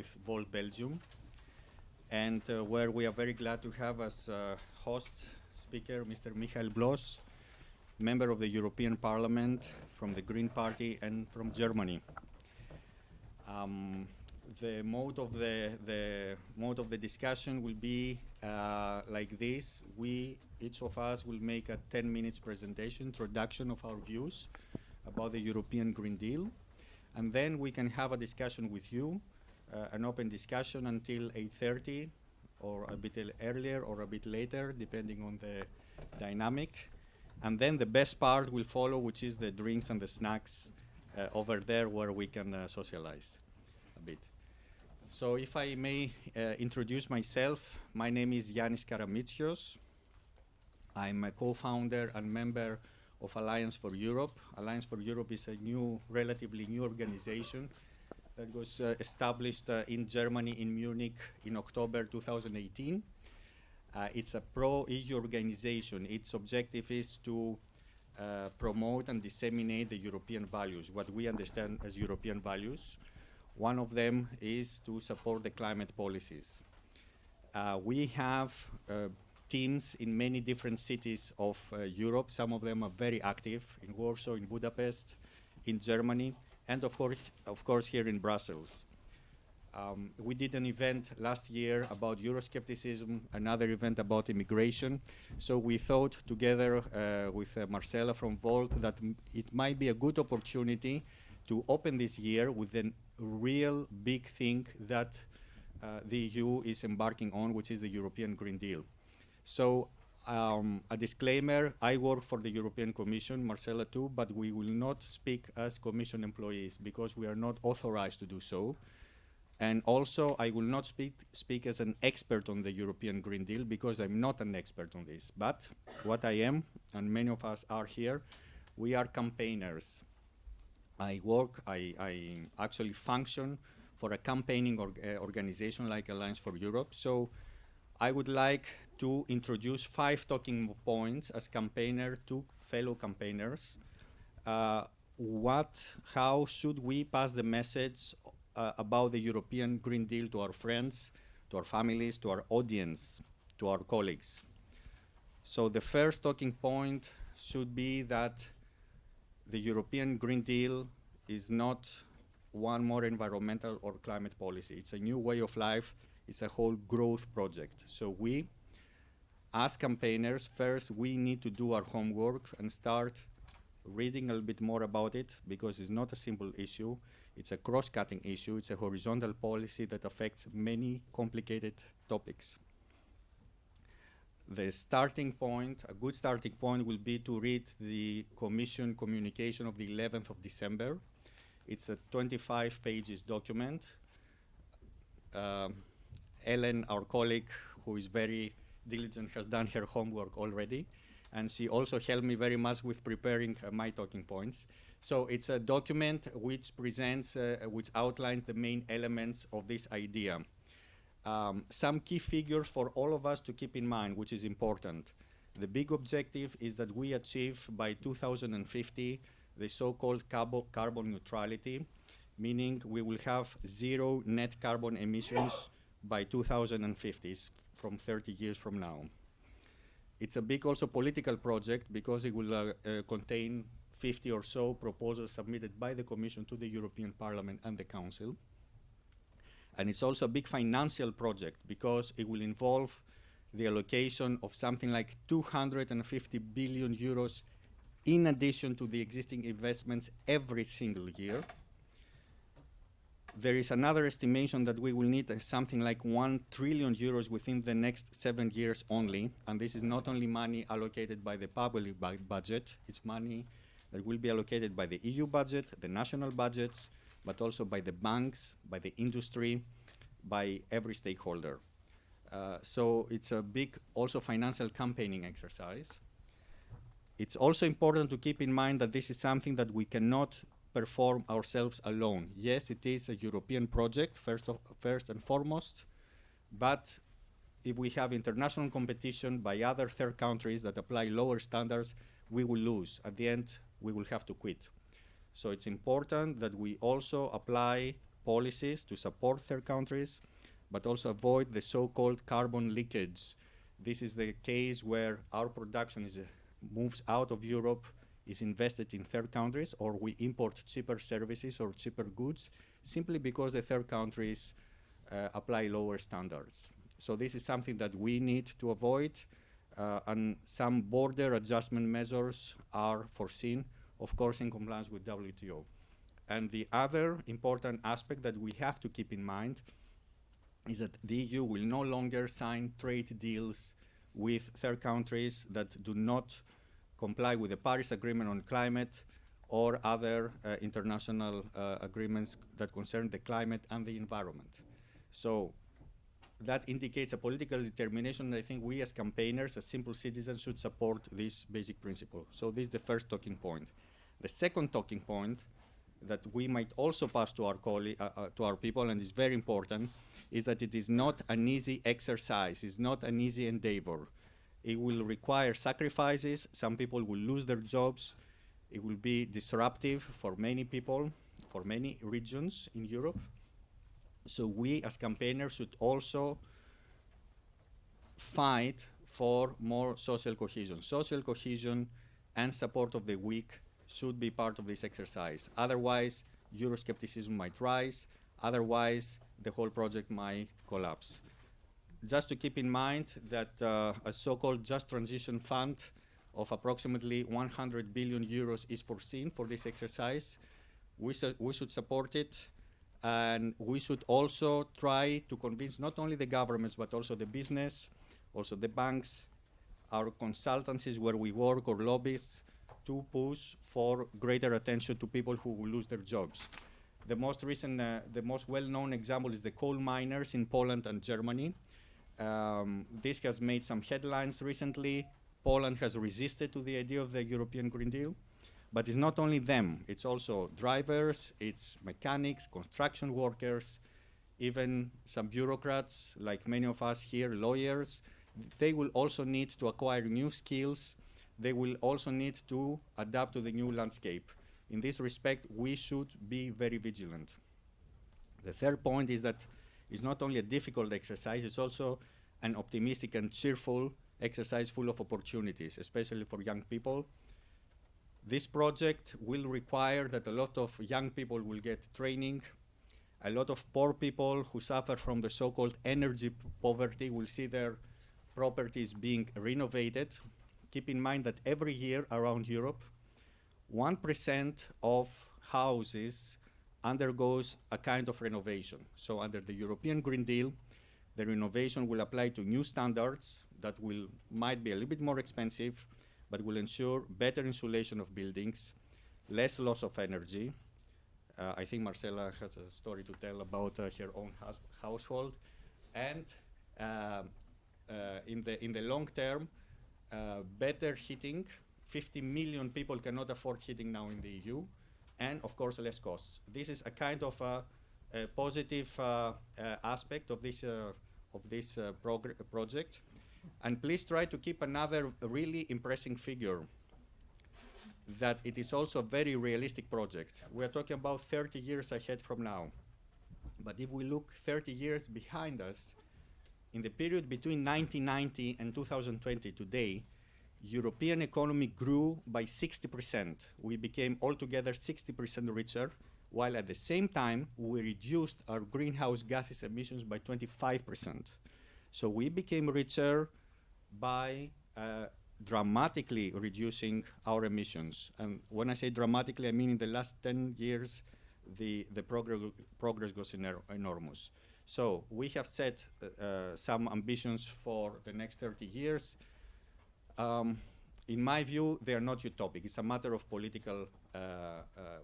with Volt Belgium, and where we are very glad to have as host speaker Mr. Michael Bloss, member of the European Parliament from the Green Party and from Germany. The mode of the discussion will be like this. Each of us will make a 10 minutes presentation, introduction of our views about the European Green Deal, and then we can have a discussion with you, an open discussion until 8:30, or a bit earlier or a bit later, depending on the dynamic. And then the best part will follow, which is the drinks and the snacks over there where we can socialize a bit. So if I may introduce myself, my name is Yannis Karamitsios. I'm a co-founder and member of Alliance for Europe. Alliance for Europe is a relatively new organization that was established in Germany, in Munich, in October 2018. It's a pro-EU organization. Its objective is to promote and disseminate the European values, what we understand as European values. One of them is to support the climate policies. We have teams in many different cities of Europe. Some of them are very active in Warsaw, in Budapest, in Germany, and of course here in Brussels. We did an event last year about Euroscepticism, another event about immigration. So we thought together with Marcela from Volt that it might be a good opportunity to open this year with a real big thing that the EU is embarking on, which is the European Green Deal. So a disclaimer, I work for the European Commission, Marcela too, but we will not speak as Commission employees because we are not authorized to do so. And also, I will not speak as an expert on the European Green Deal because I'm not an expert on this. But what I am, and many of us are here, we are campaigners. I actually function for a campaigning organization like Alliance for Europe. So I would like to introduce 5 talking points as campaigner to fellow campaigners. How should we pass the message about the European Green Deal to our friends, to our families, to our audience, to our colleagues? So the first talking point should be that the European Green Deal is not one more environmental or climate policy. It's a new way of life. It's a whole growth project. So we, as campaigners, first we need to do our homework and start reading a little bit more about it because it's not a simple issue. It's a cross-cutting issue. It's a horizontal policy that affects many complicated topics. The starting point, a good starting point, will be to read the Commission communication of the 11th of December. It's a 25 pages document. Ellen, our colleague, who is very diligent, has done her homework already. And she also helped me very much with preparing my talking points. So it's a document which presents, which outlines the main elements of this idea. Some key figures for all of us to keep in mind, which is important. The big objective is that we achieve by 2050 the so-called carbon neutrality, meaning we will have 0 net carbon emissions by 2050, from 30 years from now. It's a big also political project because it will contain 50 or so proposals submitted by the Commission to the European Parliament and the Council. And it's also a big financial project because it will involve the allocation of something like 250 billion euros in addition to the existing investments every single year. There is another estimation that we will need something like 1 trillion euros within the next 7 years only. And this is not only money allocated by the public budget, it's money that will be allocated by the EU budget, the national budgets, but also by the banks, by the industry, by every stakeholder. So it's a big also financial campaigning exercise. It's also important to keep in mind that this is something that we cannot perform ourselves alone. Yes, it is a European project, first and foremost, but if we have international competition by other third countries that apply lower standards, we will lose. At the end, we will have to quit. So it's important that we also apply policies to support third countries, but also avoid the so-called carbon leakage. This is the case where our production moves out of Europe, is invested in third countries, or we import cheaper services or cheaper goods simply because the third countries apply lower standards. So this is something that we need to avoid, and some border adjustment measures are foreseen, of course, in compliance with WTO. And the other important aspect that we have to keep in mind is that the EU will no longer sign trade deals with third countries that do not comply with the Paris Agreement on climate or other international agreements that concern the climate and the environment. So that indicates a political determination. I think we as campaigners, as simple citizens, should support this basic principle. So this is the first talking point. The second talking point that we might also pass to our people, and is very important, is that it is not an easy exercise, it's not an easy endeavor. It will require sacrifices, some people will lose their jobs, it will be disruptive for many people, for many regions in Europe. So we as campaigners should also fight for more social cohesion. Social cohesion and support of the weak should be part of this exercise. Otherwise, Euroscepticism might rise. Otherwise, the whole project might collapse. Just to keep in mind that a so-called Just Transition Fund of approximately 100 billion euros is foreseen for this exercise. We should support it, and we should also try to convince not only the governments, but also the business, also the banks, our consultancies where we work, or lobbyists, to push for greater attention to people who will lose their jobs. The most recent, the most well-known example is the coal miners in Poland and Germany. This has made some headlines recently. Poland has resisted to the idea of the European Green Deal. But it's not only them, it's also drivers, it's mechanics, construction workers, even some bureaucrats, like many of us here, lawyers. They will also need to acquire new skills. They will also need to adapt to the new landscape. In this respect, we should be very vigilant. The third point is that it's not only a difficult exercise, it's also an optimistic and cheerful exercise full of opportunities, especially for young people. This project will require that a lot of young people will get training. A lot of poor people who suffer from the so-called energy poverty will see their properties being renovated. Keep in mind that every year around Europe, 1% of houses undergoes a kind of renovation. So under the European Green Deal, the renovation will apply to new standards that might be a little bit more expensive, but will ensure better insulation of buildings, less loss of energy. I think Marcela has a story to tell about her own household. And in the long term, better heating. 50 million people cannot afford heating now in the EU, and of course less costs. This is a kind of a positive aspect of this project. And please try to keep another really impressive figure, that it is also a very realistic project. We are talking about 30 years ahead from now. But if we look 30 years behind us, in the period between 1990 and 2020 today, European economy grew by 60%. We became altogether 60% richer, while at the same time, we reduced our greenhouse gases emissions by 25%. So we became richer by dramatically reducing our emissions. And when I say dramatically, I mean in the last 10 years, the progress was enormous. So we have set some ambitions for the next 30 years. In my view, they are not utopic. It's a matter of political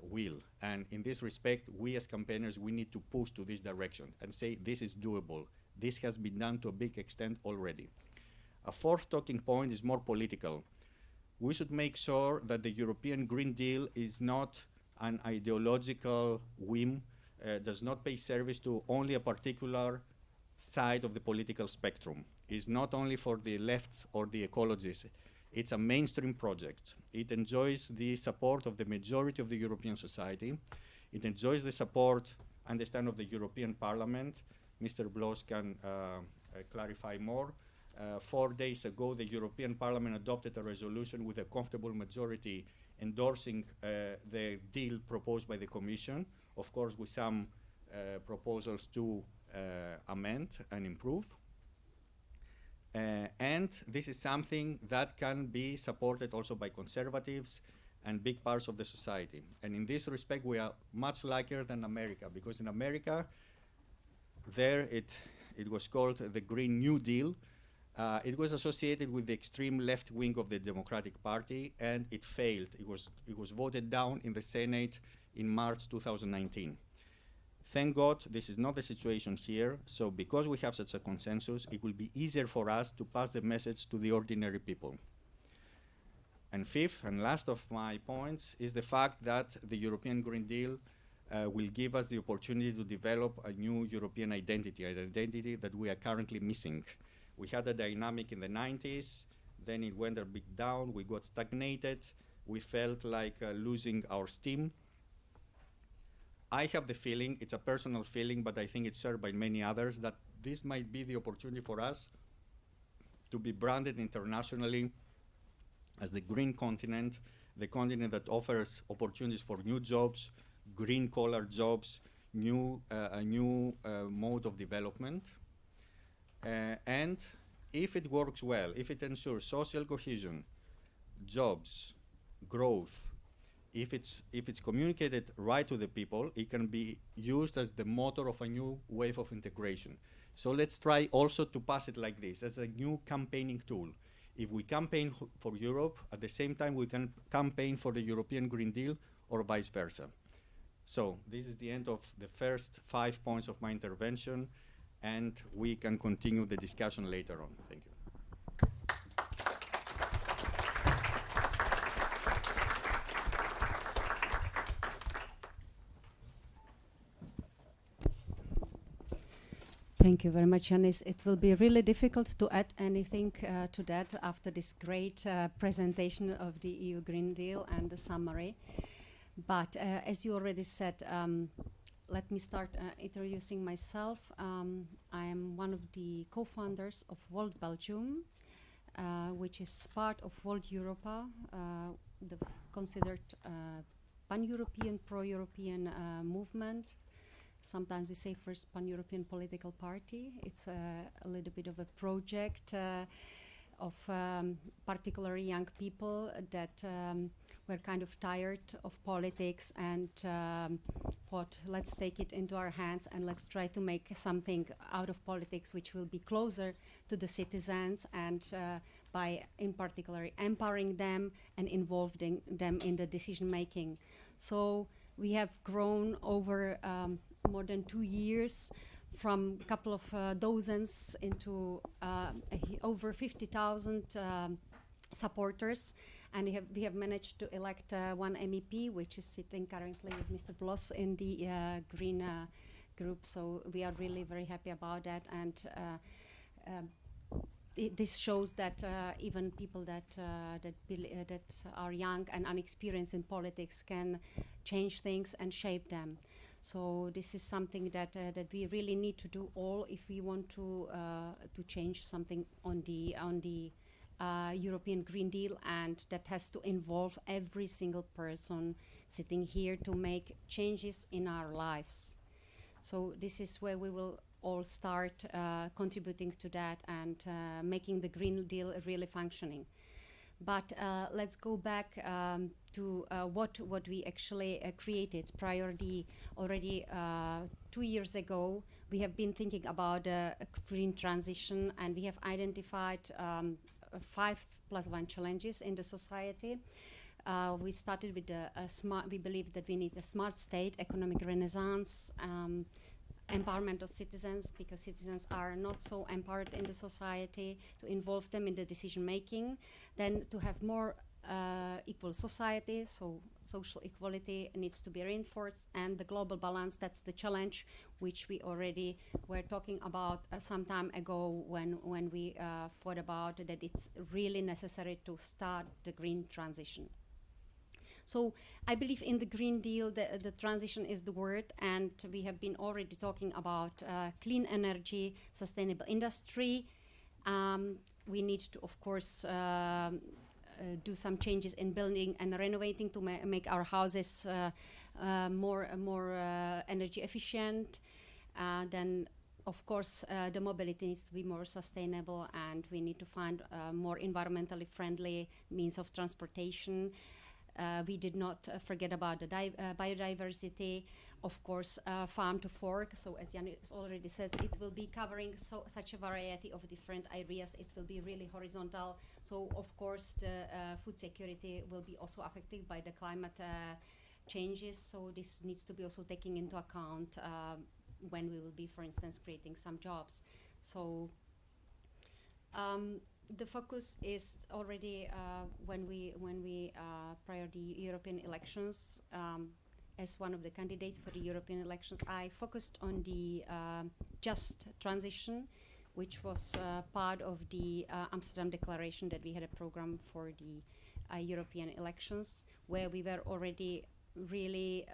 will. And in this respect, we as campaigners, we need to push to this direction and say this is doable. This has been done to a big extent already. A fourth talking point is more political. We should make sure that the European Green Deal is not an ideological whim, does not pay service to only a particular side of the political spectrum. It's not only for the left or the ecologists. It's a mainstream project. It enjoys the support of the majority of the European society. It enjoys the support understand of the European Parliament. Mr. Bloss can clarify more. 4 days ago, the European Parliament adopted a resolution with a comfortable majority endorsing the deal proposed by the Commission, of course with some proposals to amend and improve. And this is something that can be supported also by conservatives and big parts of the society. And in this respect, we are much luckier than America, because in America, there it was called the Green New Deal. It was associated with the extreme left wing of the Democratic Party, and it failed. It was voted down in the Senate in March 2019. Thank God this is not the situation here, so because we have such a consensus, it will be easier for us to pass the message to the ordinary people. And fifth and last of my points is the fact that the European Green Deal will give us the opportunity to develop a new European identity, an identity that we are currently missing. We had a dynamic in the 90s, then it went a bit down, we got stagnated, we felt like losing our steam. I have the feeling, it's a personal feeling, but I think it's shared by many others, that this might be the opportunity for us to be branded internationally as the green continent, the continent that offers opportunities for new jobs, green-collar jobs, a new mode of development. And if it works well, if it ensures social cohesion, jobs, growth, if it's communicated right to the people, it can be used as the motor of a new wave of integration. So let's try also to pass it like this, as a new campaigning tool. If we campaign for Europe, at the same time we can campaign for the European Green Deal, or vice versa. So this is the end of the first 5 points of my intervention, and we can continue the discussion later on. Thank you. Thank you very much, Yanis. It will be really difficult to add anything to that after this great presentation of the EU Green Deal and the summary. But as you already said, let me start introducing myself. I am one of the co-founders of World Belgium, which is part of World Europa, the considered pan-European, pro-European movement. Sometimes we say first pan-European political party. It's a little bit of a project of particularly young people that were kind of tired of politics and thought, let's take it into our hands and let's try to make something out of politics which will be closer to the citizens, and by in particular empowering them and involving them in the decision making. So we have grown over more than 2 years, from a couple of dozens into over 50,000 supporters, and we have managed to elect one MEP, which is sitting currently with Mr. Bloss in the Green group. So we are really very happy about that, and this shows that even people that are young and unexperienced in politics can change things and shape them. So this is something that we really need to do all if we want to change something on the European Green Deal, and that has to involve every single person sitting here to make changes in our lives. So this is where we will all start contributing to that and making the Green Deal really functioning. But let's go back to what we actually created prior the already 2 years ago. We have been thinking about a green transition, and we have identified 5+1 challenges in the society. We started with we believe that we need a smart state, economic renaissance, empowerment of citizens, because citizens are not so empowered in the society, to involve them in the decision making, then to have more equal society, so social equality needs to be reinforced, and the global balance, that's the challenge which we already were talking about some time ago when we thought about that it's really necessary to start the green transition. So I believe in the Green Deal, the transition is the word, and we have been already talking about clean energy, sustainable industry. We need to, of course, do some changes in building and renovating to make our houses more energy efficient. Then, of course, the mobility needs to be more sustainable, and we need to find more environmentally friendly means of transportation. We did not forget about the biodiversity, of course, farm to fork. So as Jan has already said, it will be covering such a variety of different areas. It will be really horizontal. So of course, the food security will be also affected by the climate changes. So this needs to be also taken into account when we will be, for instance, creating some jobs. So the focus is already when we prior the European elections, as one of the candidates for the European elections, I focused on the just transition, which was part of the Amsterdam Declaration, that we had a program for the European elections, where we were already really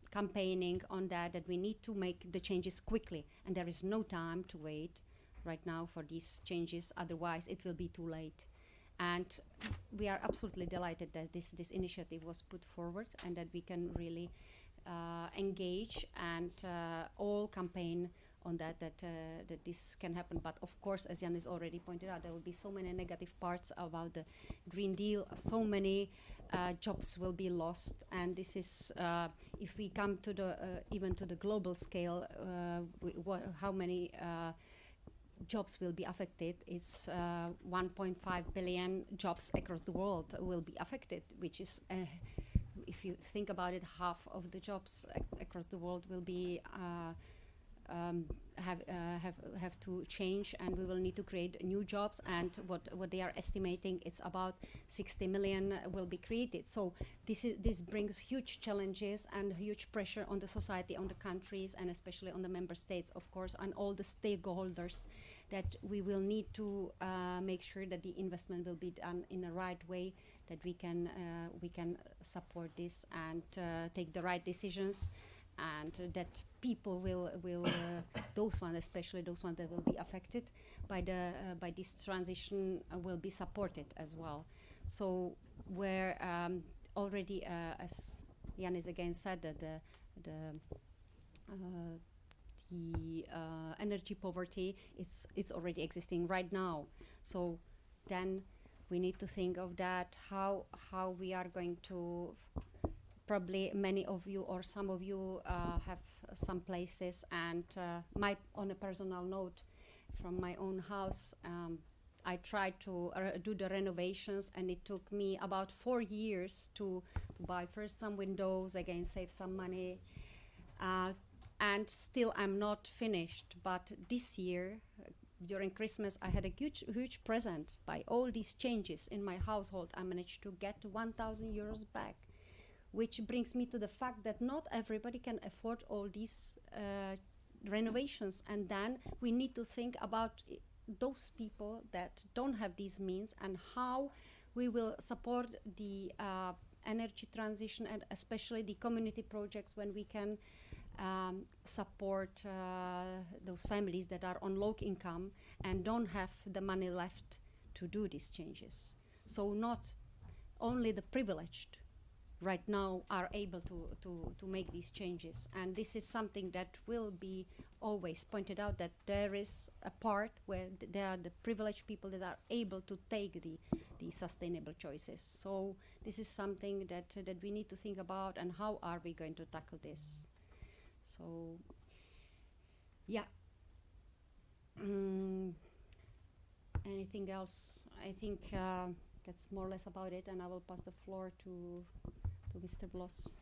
campaigning on that we need to make the changes quickly, and there is no time to wait right now for these changes, otherwise it will be too late. And we are absolutely delighted that this initiative was put forward, and that we can really engage and all campaign on that this can happen. But of course, as Jan has already pointed out, there will be so many negative parts about the Green Deal. So many jobs will be lost, and this is if we come to the even to the global scale, how many jobs will be affected. It's 1.5 billion jobs across the world will be affected, which is, if you think about it, half of the jobs across the world will be have to change, and we will need to create new jobs. And what they are estimating, it's about 60 million will be created. So this brings huge challenges and huge pressure on the society, on the countries, and especially on the member states, of course, and all the stakeholders, that we will need to make sure that the investment will be done in a right way, that we can support this and take the right decisions, and that people will those ones, especially those ones that will be affected by this transition, will be supported as well. So where already, as Yanis again said, that the energy poverty is already existing right now. So then we need to think of that, how we are going to. Probably many of you or some of you have some places, and on a personal note, from my own house, I tried to do the renovations, and it took me about 4 years to buy first some windows, again save some money, and still I'm not finished. But this year, during Christmas, I had a huge present. By all these changes in my household, I managed to get 1,000 euros back, which brings me to the fact that not everybody can afford all these renovations. And then we need to think about those people that don't have these means, and how we will support the energy transition, and especially the community projects, when we can support those families that are on low income and don't have the money left to do these changes. So not only the privileged right now are able to make these changes, and this is something that will be always pointed out, that there is a part where there are the privileged people that are able to take the sustainable choices. So this is something that we need to think about, and how are we going to tackle this. So yeah, anything else? I think that's more or less about it, and I will pass the floor to Mr. Bloss.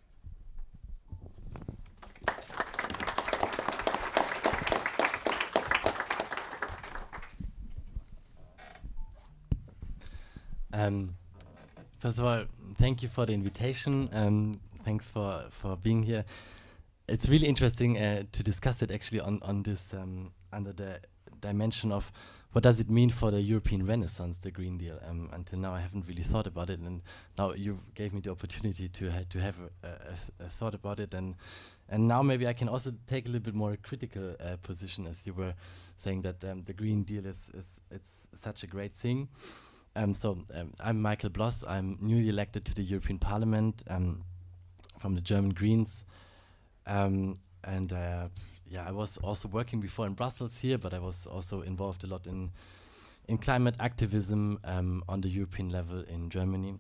First of all, thank you for the invitation. Thanks for being here. It's really interesting to discuss it actually on this under the dimension of what does it mean for the European Renaissance, the Green Deal. Until now, I haven't really thought about it, and now you gave me the opportunity to have a thought about it, and now maybe I can also take a little bit more critical position, as you were saying that the Green Deal it's such a great thing. I'm Michael Bloss. I'm newly elected to the European Parliament from the German Greens, I was also working before in Brussels here, but I was also involved a lot in climate activism on the European level in Germany.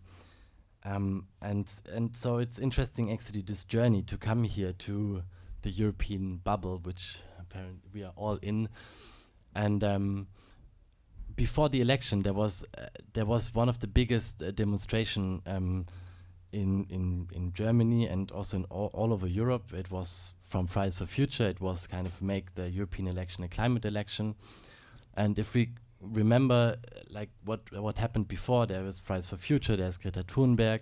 So it's interesting actually this journey to come here to the European bubble, which apparently we are all in. And before the election, there was one of the biggest demonstration in Germany and also in all over Europe. It was from Fridays for Future. It was kind of make the European election a climate election. And if we remember like what happened before, there was Fridays for Future, there's Greta Thunberg,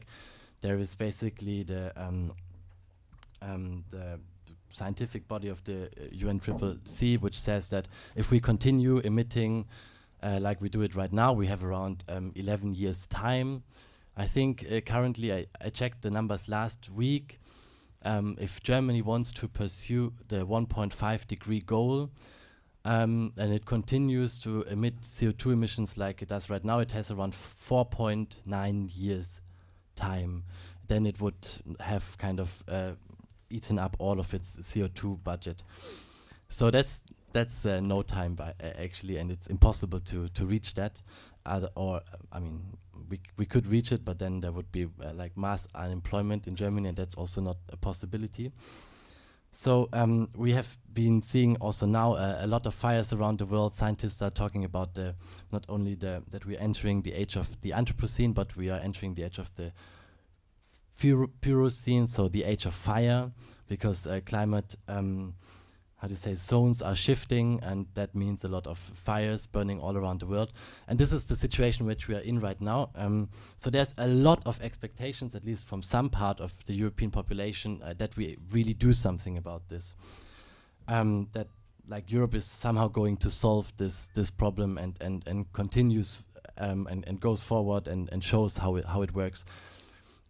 there is basically the scientific body of the UNCCC, which says that if we continue emitting like we do it right now, we have around 11 years time. I think currently, I checked the numbers last week, if Germany wants to pursue the 1.5 degree goal, and it continues to emit CO2 emissions like it does right now, it has around 4.9 years time. Then it would have kind of eaten up all of its CO2 budget. So that's no time actually, and it's impossible to reach that. We could reach it, but then there would be like mass unemployment in Germany, and that's also not a possibility. So we have been seeing also now a lot of fires around the world. Scientists are talking about not only that we're entering the age of the Anthropocene, but we are entering the age of the Pyrocene, so the age of fire, because climate zones are shifting, and that means a lot of fires burning all around the world. And this is the situation which we are in right now. So there's a lot of expectations, at least from some part of the European population, that we really do something about this. That like Europe is somehow going to solve this problem and continues and goes forward and shows how it works.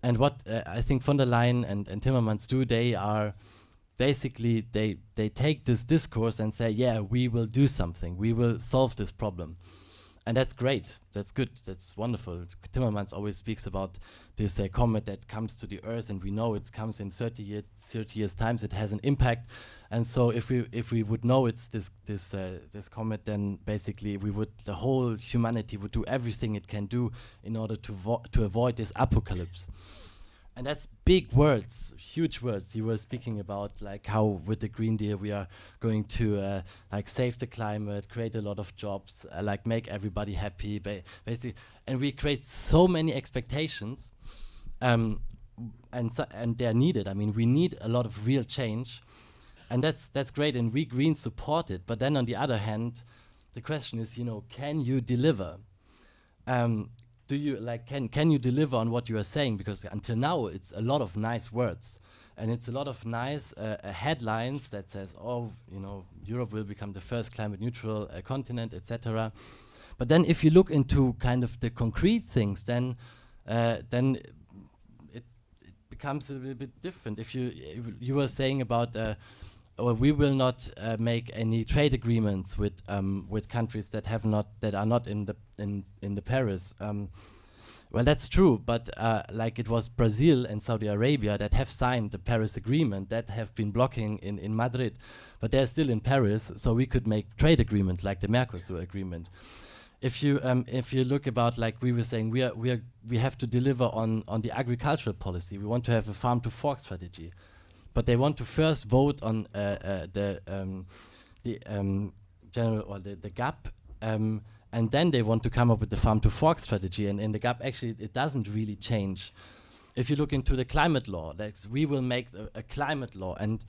And what I think von der Leyen and Timmermans do, they are basically, they take this discourse and say, yeah, we will do something. We will solve this problem. And that's great. That's good. That's wonderful. Timmermans always speaks about this comet that comes to the Earth, and we know it comes in 30 years times. It has an impact. And so if we would know it's this comet, then basically the whole humanity would do everything it can do in order to avoid this apocalypse. And that's big words, huge words. You were speaking about like how with the Green Deal we are going to like save the climate, create a lot of jobs, like make everybody happy, basically. And we create so many expectations, and they're needed. I mean, we need a lot of real change, and that's great. And we Greens support it. But then on the other hand, the question is, can you deliver? Do you can you deliver on what you are saying? Because until now it's a lot of nice words, and it's a lot of nice headlines that says, Europe will become the first climate neutral continent, etc. But then if you look into kind of the concrete things, then it becomes a little bit different. If you were saying about we will not make any trade agreements with countries that are not in the Paris. Well, that's true, but like it was Brazil and Saudi Arabia that have signed the Paris Agreement, that have been blocking in Madrid, but they're still in Paris, so we could make trade agreements like the Mercosur agreement. If you look about, like we were saying, we have to deliver on the agricultural policy. We want to have a farm to fork strategy. But they want to first vote on the general or the GAP, and then they want to come up with the farm to fork strategy. And in the GAP, actually, it doesn't really change. If you look into the climate law, we will make a climate law, and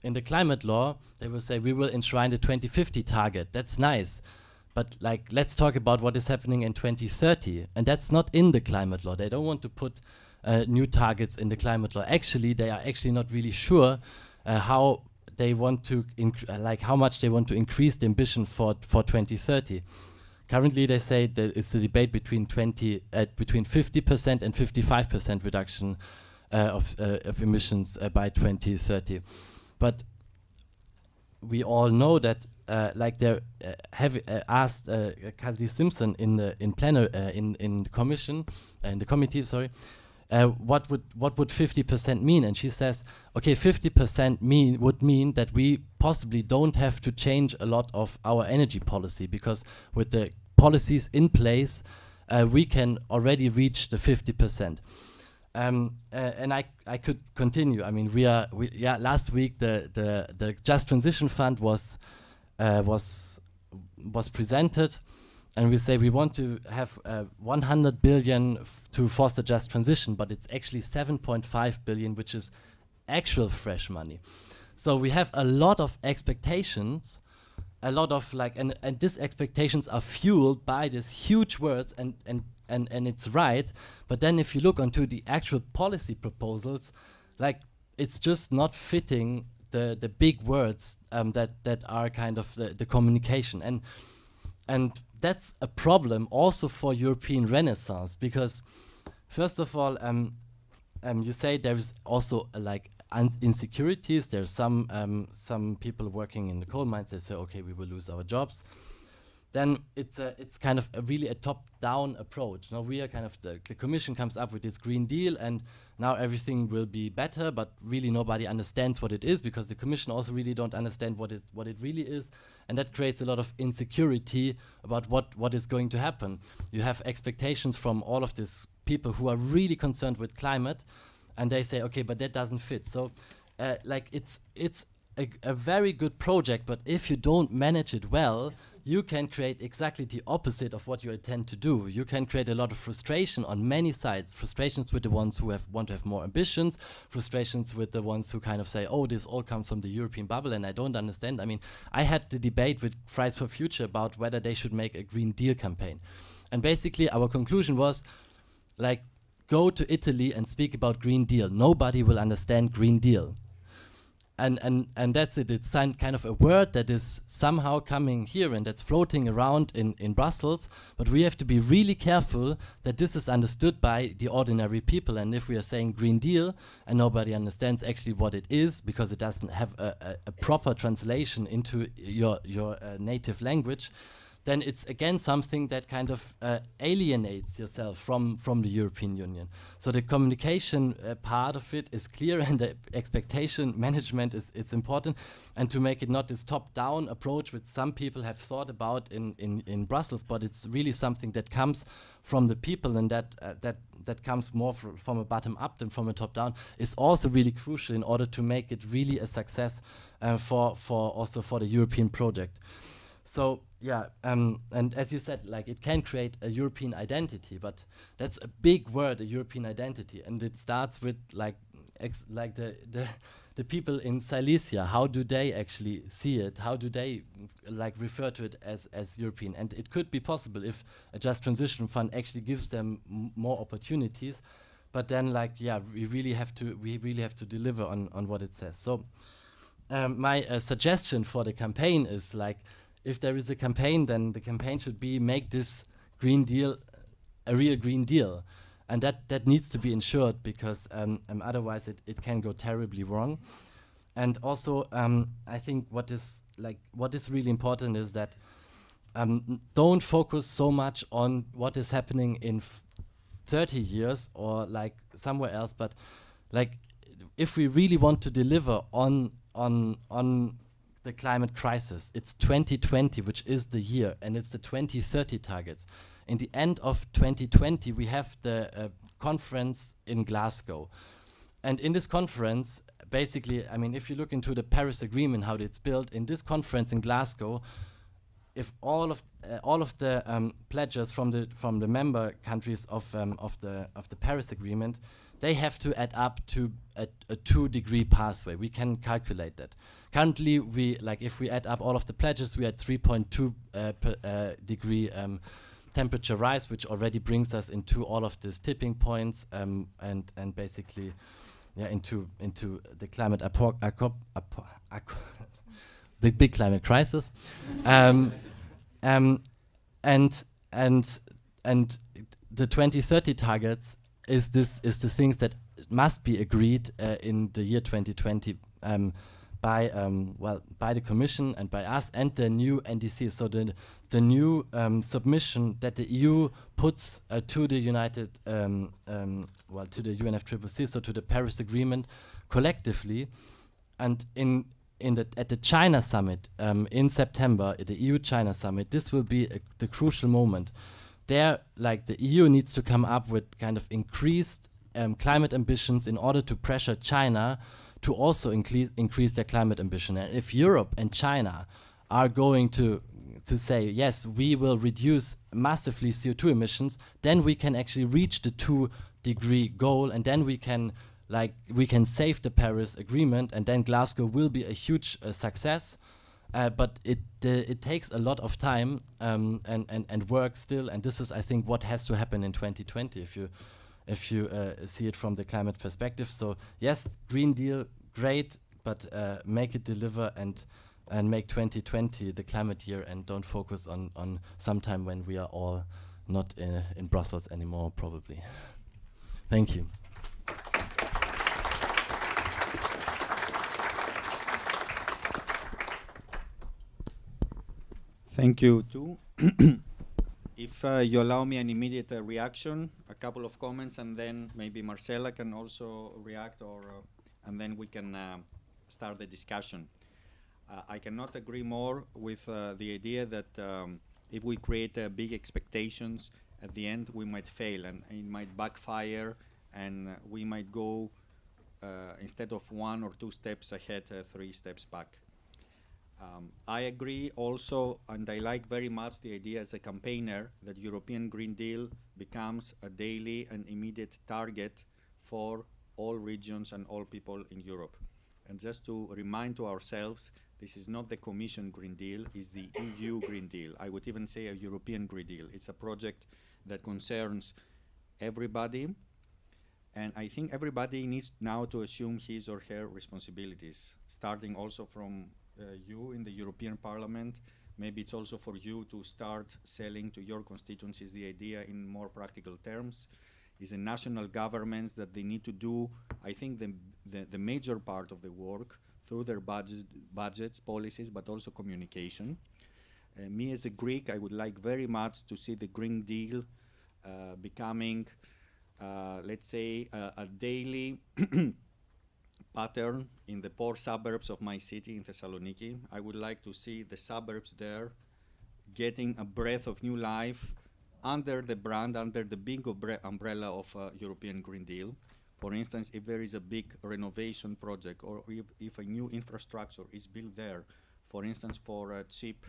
in the climate law, they will say we will enshrine the 2050 target. That's nice, but like let's talk about what is happening in 2030, and that's not in the climate law. They don't want to put new targets in the climate law. Actually, they are actually not really sure how they want to like how much they want to increase the ambition for 2030. Currently, they say that it's a debate between 50% and 55% reduction of emissions by 2030. But we all know that, like they have asked Kadri Simpson in the commission in the committee, sorry, what would 50% mean? And she says, okay, 50% would mean that we possibly don't have to change a lot of our energy policy, because with the policies in place, we can already reach the 50%. And I could continue. I mean, last week the Just Transition Fund was presented, and we say we want to have 100 billion to foster just transition, but it's actually 7.5 billion, which is actual fresh money. So we have a lot of expectations, a lot of like, and these expectations are fueled by these huge words, and it's right. But then if you look onto the actual policy proposals, like it's just not fitting the big words that are kind of the communication, and that's a problem also for European Renaissance, because first of all, you say there's also like insecurities. There's some people working in the coal mines. They say, okay, we will lose our jobs. Then it's kind of really a top-down approach. Now we are kind of the Commission comes up with this Green Deal, and now everything will be better, but really nobody understands what it is, because the Commission also really don't understand what it really is, and that creates a lot of insecurity about what is going to happen. You have expectations from all of these people who are really concerned with climate, and they say, okay, but that doesn't fit. So like it's a very good project, but if you don't manage it well, you can create exactly the opposite of what you intend to do. You can create a lot of frustration on many sides. Frustrations with the ones who want to have more ambitions, frustrations with the ones who kind of say, oh, this all comes from the European bubble and I don't understand. I mean, I had the debate with Fridays for Future about whether they should make a Green Deal campaign. And basically our conclusion was, like, go to Italy and speak about Green Deal. Nobody will understand Green Deal. And that's it. It's kind of a word that is somehow coming here and that's floating around in Brussels, but we have to be really careful that this is understood by the ordinary people. And if we are saying Green Deal and nobody understands actually what it is, because it doesn't have a proper translation into your native language, then it's again something that kind of alienates yourself from the European Union. So the communication part of it is clear, and the expectation management is important, and to make it not this top-down approach which some people have thought about in Brussels, but it's really something that comes from the people, and that comes more from a bottom-up than from a top-down, is also really crucial in order to make it really a success for the European project. So yeah, and as you said, like, it can create a European identity, but that's a big word, a European identity, and it starts with like the people in Silesia. How do they actually see it? How do they like refer to it as European? And it could be possible if a Just Transition Fund actually gives them more opportunities, but then like, yeah, we really have to deliver on what it says. So my suggestion for the campaign is, like, if there is a campaign, then the campaign should be make this Green Deal a real Green Deal. And that needs to be ensured, because otherwise it can go terribly wrong. And also, I think what is really important is that don't focus so much on what is happening in 30 years or like somewhere else, but like, if we really want to deliver on the climate crisis, it's 2020, which is the year, and it's the 2030 targets. In the end of 2020, we have the conference in Glasgow. And in this conference, basically, I mean, if you look into the Paris Agreement, how it's built, in this conference in Glasgow, if all of the pledges from the member countries of the Paris Agreement, they have to add up to a 2-degree pathway. We can calculate that. Currently, if we add up all of the pledges, we are at 3.2 degree temperature rise, which already brings us into all of these tipping points, and basically into the climate the big climate crisis, and the 2030 targets is the things that must be agreed in the year 2020 by the Commission and by us and the new NDC. So the new submission that the EU puts to the to the UNFCCC, so to the Paris Agreement collectively, and at the China summit in September, the EU-China summit, this will be the crucial moment. There, like, the EU needs to come up with kind of increased climate ambitions in order to pressure China to also increase their climate ambition. And if Europe and China are going to say, yes, we will reduce massively CO2 emissions, then we can actually reach the 2-degree goal, and then we can save the Paris Agreement, and then Glasgow will be a huge success. But it takes a lot of time and work still, and this is, I think, what has to happen in 2020 if you see it from the climate perspective. So yes, Green Deal, great, but make it deliver and make 2020 the climate year, and don't focus on sometime when we are all not in Brussels anymore, probably. Thank you. Thank you too. If you allow me an immediate reaction, a couple of comments, and then maybe Marcela can also react, and then we can start the discussion. I cannot agree more with the idea that if we create big expectations, at the end we might fail, and it might backfire, and we might go, instead of 1 or 2 steps ahead, 3 steps back. I agree also, and I like very much the idea as a campaigner that European Green Deal becomes a daily and immediate target for all regions and all people in Europe. And just to remind to ourselves, this is not the Commission Green Deal, it's the EU Green Deal. I would even say a European Green Deal. It's a project that concerns everybody, and I think everybody needs now to assume his or her responsibilities, starting also from you in the European Parliament. Maybe it's also for you to start selling to your constituencies the idea in more practical terms. It's the national governments that they need to do, I think, the major part of the work through their budgets, policies, but also communication. Me as a Greek, I would like very much to see the Green Deal becoming, let's say, a daily pattern in the poor suburbs of my city in Thessaloniki. I would like to see the suburbs there getting a breath of new life under the brand, under the big umbrella of European Green Deal. For instance, if there is a big renovation project, or if a new infrastructure is built there, for instance, for cheap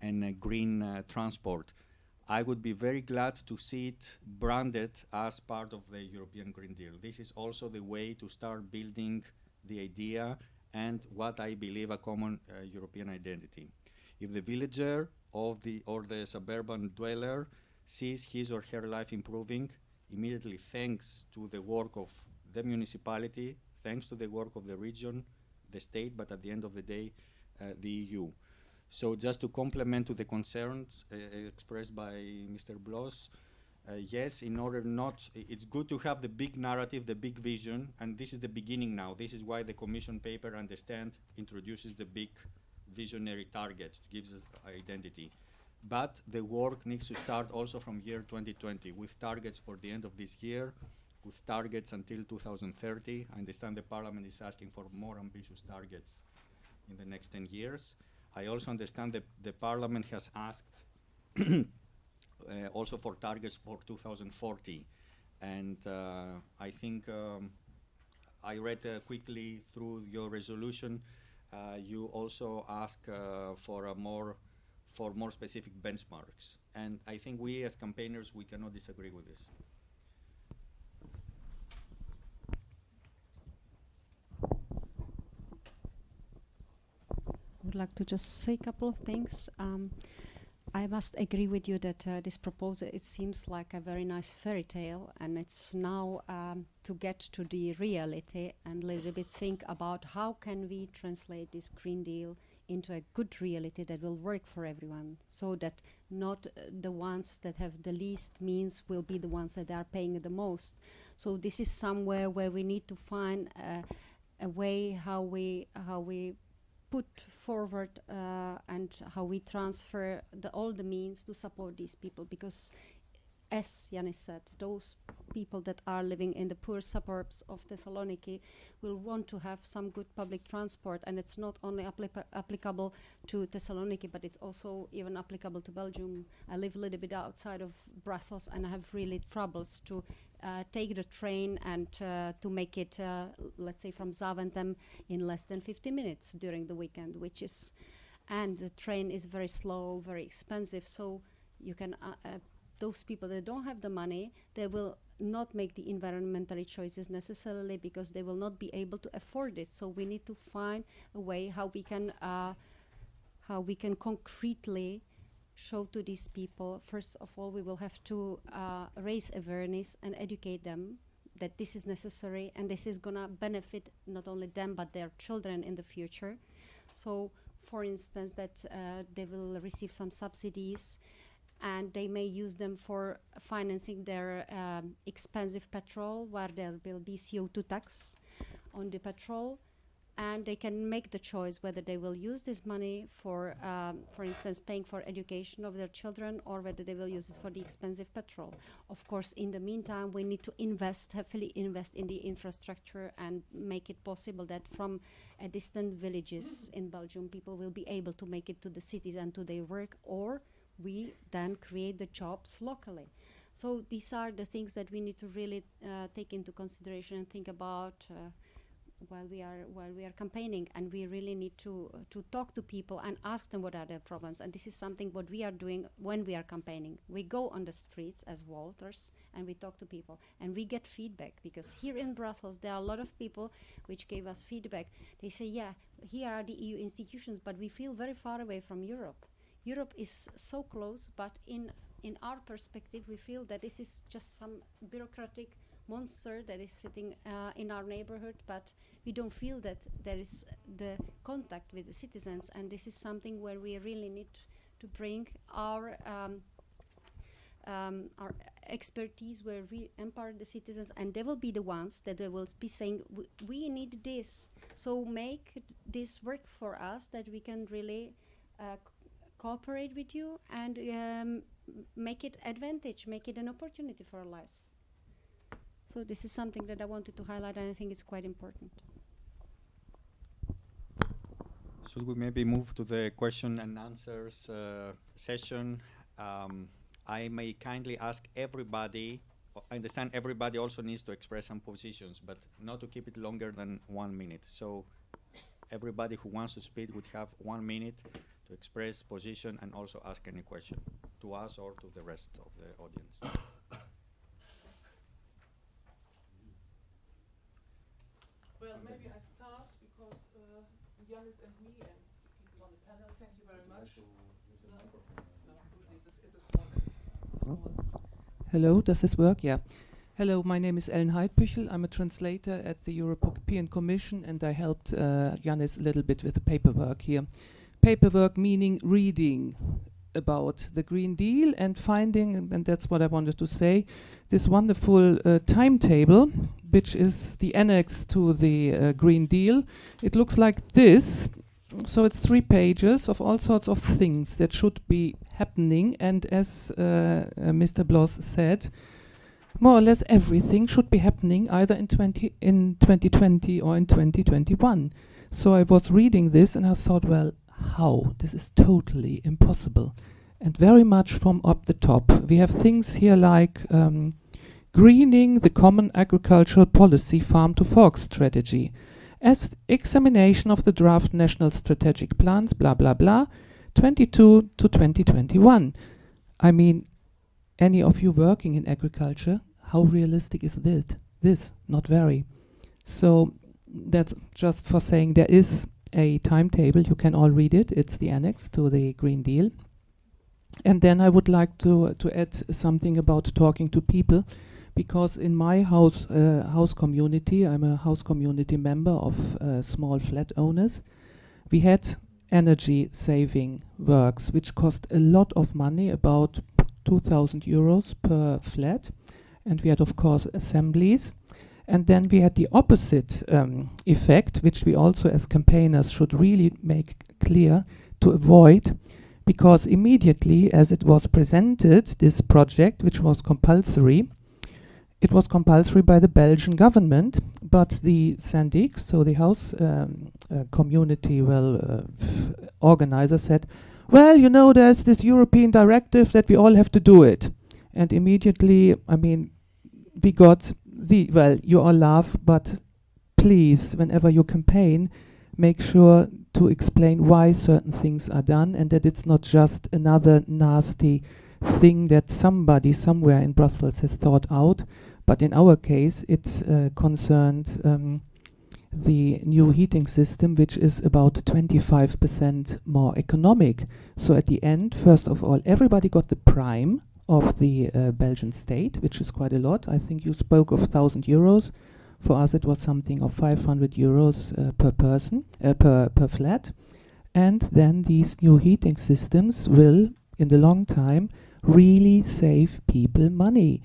and green transport, I would be very glad to see it branded as part of the European Green Deal. This is also the way to start building the idea and what I believe a common European identity. If the villager or the suburban dweller sees his or her life improving, immediately thanks to the work of the municipality, thanks to the work of the region, the state, but at the end of the day, the EU. So just to complement to the concerns expressed by Mr. Bloss, yes, in order it's good to have the big narrative, the big vision, and this is the beginning now. This is why the Commission paper, introduces the big visionary target, gives us identity. But the work needs to start also from year 2020, with targets for the end of this year, with targets until 2030. I understand the Parliament is asking for more ambitious targets in the next 10 years. I also understand that the Parliament has asked also for targets for 2040. And I think I read quickly through your resolution, you also ask for more specific benchmarks. And I think we as campaigners, we cannot disagree with this. I would like to just say a couple of things. I must agree with you that this proposal, it seems like a very nice fairy tale, and it's now to get to the reality and a little bit think about how can we translate this Green Deal into a good reality that will work for everyone, so that not the ones that have the least means will be the ones that are paying the most. So this is somewhere where we need to find a way how we put forward and how we transfer all the means to support these people, because as Yanis said, those people that are living in the poor suburbs of Thessaloniki will want to have some good public transport, and it's not only applicable to Thessaloniki, but it's also even applicable to Belgium. I live a little bit outside of Brussels, and I have really troubles to take the train and to make it, let's say, from Zaventem in less than 50 minutes during the weekend, and the train is very slow, very expensive, so you can those people that don't have the money, they will not make the environmental choices necessarily because they will not be able to afford it. So we need to find a way how we can concretely show to these people. First of all, we will have to raise awareness and educate them that this is necessary and this is gonna benefit not only them but their children in the future. So, for instance, that they will receive some subsidies, and they may use them for financing their expensive petrol, where there will be CO2 tax on the petrol, and they can make the choice whether they will use this money for instance, paying for education of their children, or whether they will use it for the expensive petrol. Of course, in the meantime, we need to heavily invest in the infrastructure and make it possible that from distant villages in Belgium, people will be able to make it to the cities and to their work, or we then create the jobs locally. So these are the things that we need to really take into consideration and think about while we are campaigning. And we really need to talk to people and ask them what are their problems. And this is something what we are doing when we are campaigning. We go on the streets as voters and we talk to people and we get feedback, because here in Brussels there are a lot of people which gave us feedback. They say, yeah, here are the EU institutions, but we feel very far away from Europe. Europe is so close, but in our perspective, we feel that this is just some bureaucratic monster that is sitting in our neighborhood, but we don't feel that there is the contact with the citizens, and this is something where we really need to bring our expertise, where we empower the citizens, and they will be the ones that they will be saying, we need this, so make this work for us, that we can really cooperate with you and make it advantage, make it an opportunity for our lives. So this is something that I wanted to highlight, and I think it's quite important. Should we maybe move to the question and answers session? I may kindly ask everybody, I understand everybody also needs to express some positions, but not to keep it longer than 1 minute. So everybody who wants to speak would have 1 minute to express position and also ask any question to us or to the rest of the audience. Well, maybe I start because Yanis and me and people on the panel, thank you very much. Hello, does this work? Yeah. Hello, my name is Ellen Heidbüchel. I'm a translator at the European Commission, and I helped Yanis a little bit with the paperwork here. Paperwork meaning reading about the Green Deal and finding, and that's what I wanted to say, this wonderful timetable, which is the annex to the Green Deal. It looks like this. So it's 3 pages of all sorts of things that should be happening, and as Mr. Bloss said, more or less everything should be happening either in 2020 or in 2021. So I was reading this and I thought, well, how? This is totally impossible. And very much from up the top. We have things here like greening the common agricultural policy farm to fork strategy, as examination of the draft national strategic plans, blah, blah, blah, 22 to 2021. I mean, any of you working in agriculture, how realistic is this? Not very. So that's just for saying there is a timetable. You can all read it. It's the annex to the Green Deal. And then I would like to add something about talking to people, because in my house community, I'm a house community member of small flat owners. We had energy saving works which cost a lot of money, about 2,000 euros per flat, and we had of course assemblies. And then we had the opposite effect, which we also as campaigners should really make clear to avoid, because immediately as it was presented, this project, which was compulsory, it was compulsory by the Belgian government, but the syndics, so the house community organizer said, well, you know, there's this European directive that we all have to do it. And immediately, I mean, we got well, you all laugh, but please, whenever you campaign, make sure to explain why certain things are done, and that it's not just another nasty thing that somebody somewhere in Brussels has thought out. But in our case, it concerned the new heating system, which is about 25% more economic. So at the end, first of all, everybody got the prime of the Belgian state, which is quite a lot. I think you spoke of 1,000 euros. For us, it was something of 500 euros per person, per flat. And then these new heating systems will, in the long time, really save people money.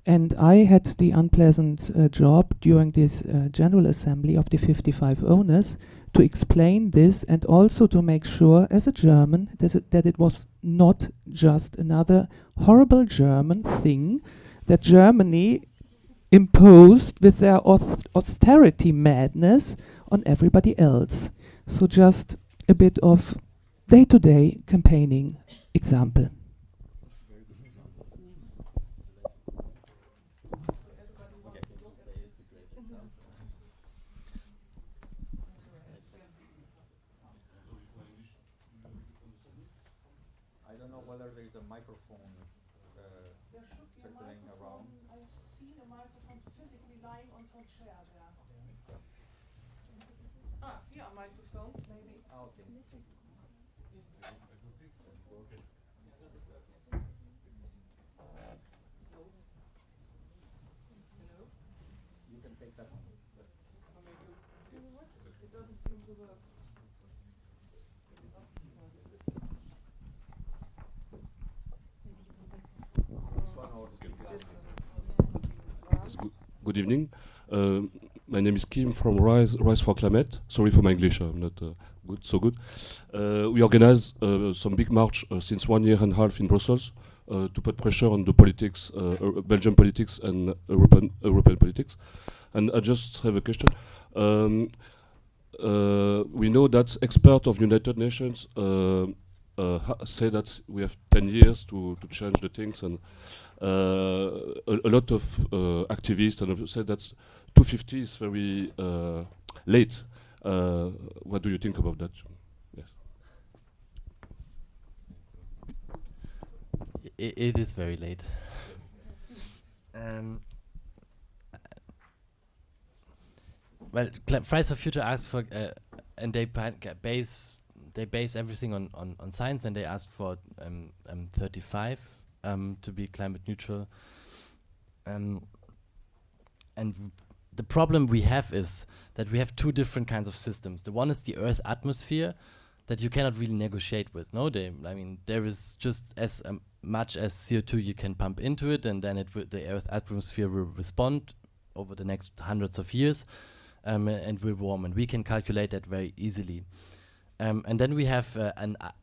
And I had the unpleasant job during this General Assembly of the 55 owners to explain this, and also to make sure, as a German, that it was not just another horrible German thing that Germany imposed with their austerity madness on everybody else. So just a bit of day-to-day campaigning example. I don't know whether there is a microphone circulating around. I've seen a microphone physically lying on some chair there. Here are microphones, maybe. Okay. You can take that one. It doesn't seem to work. Good evening. My name is Kim from Rise for Climate. Sorry for my English, I'm not so good. We organize some big march since 1 year and a half in Brussels to put pressure on the politics, Belgian politics and European politics. And I just have a question. We know that experts of United Nations say that we have 10 years to change the things, and a lot of activists and say that 250 is very late. What do you think about that? Yes. It is very late. Well, Fridays for Future asked for, and they base everything on science, and they asked for 35 to be climate neutral. And the problem we have is that we have two different kinds of systems. The one is the Earth atmosphere that you cannot really negotiate with. No, I mean, there is just as much as CO2 you can pump into it, and then the Earth atmosphere will respond over the next hundreds of years, and will warm, and we can calculate that very easily. And then we have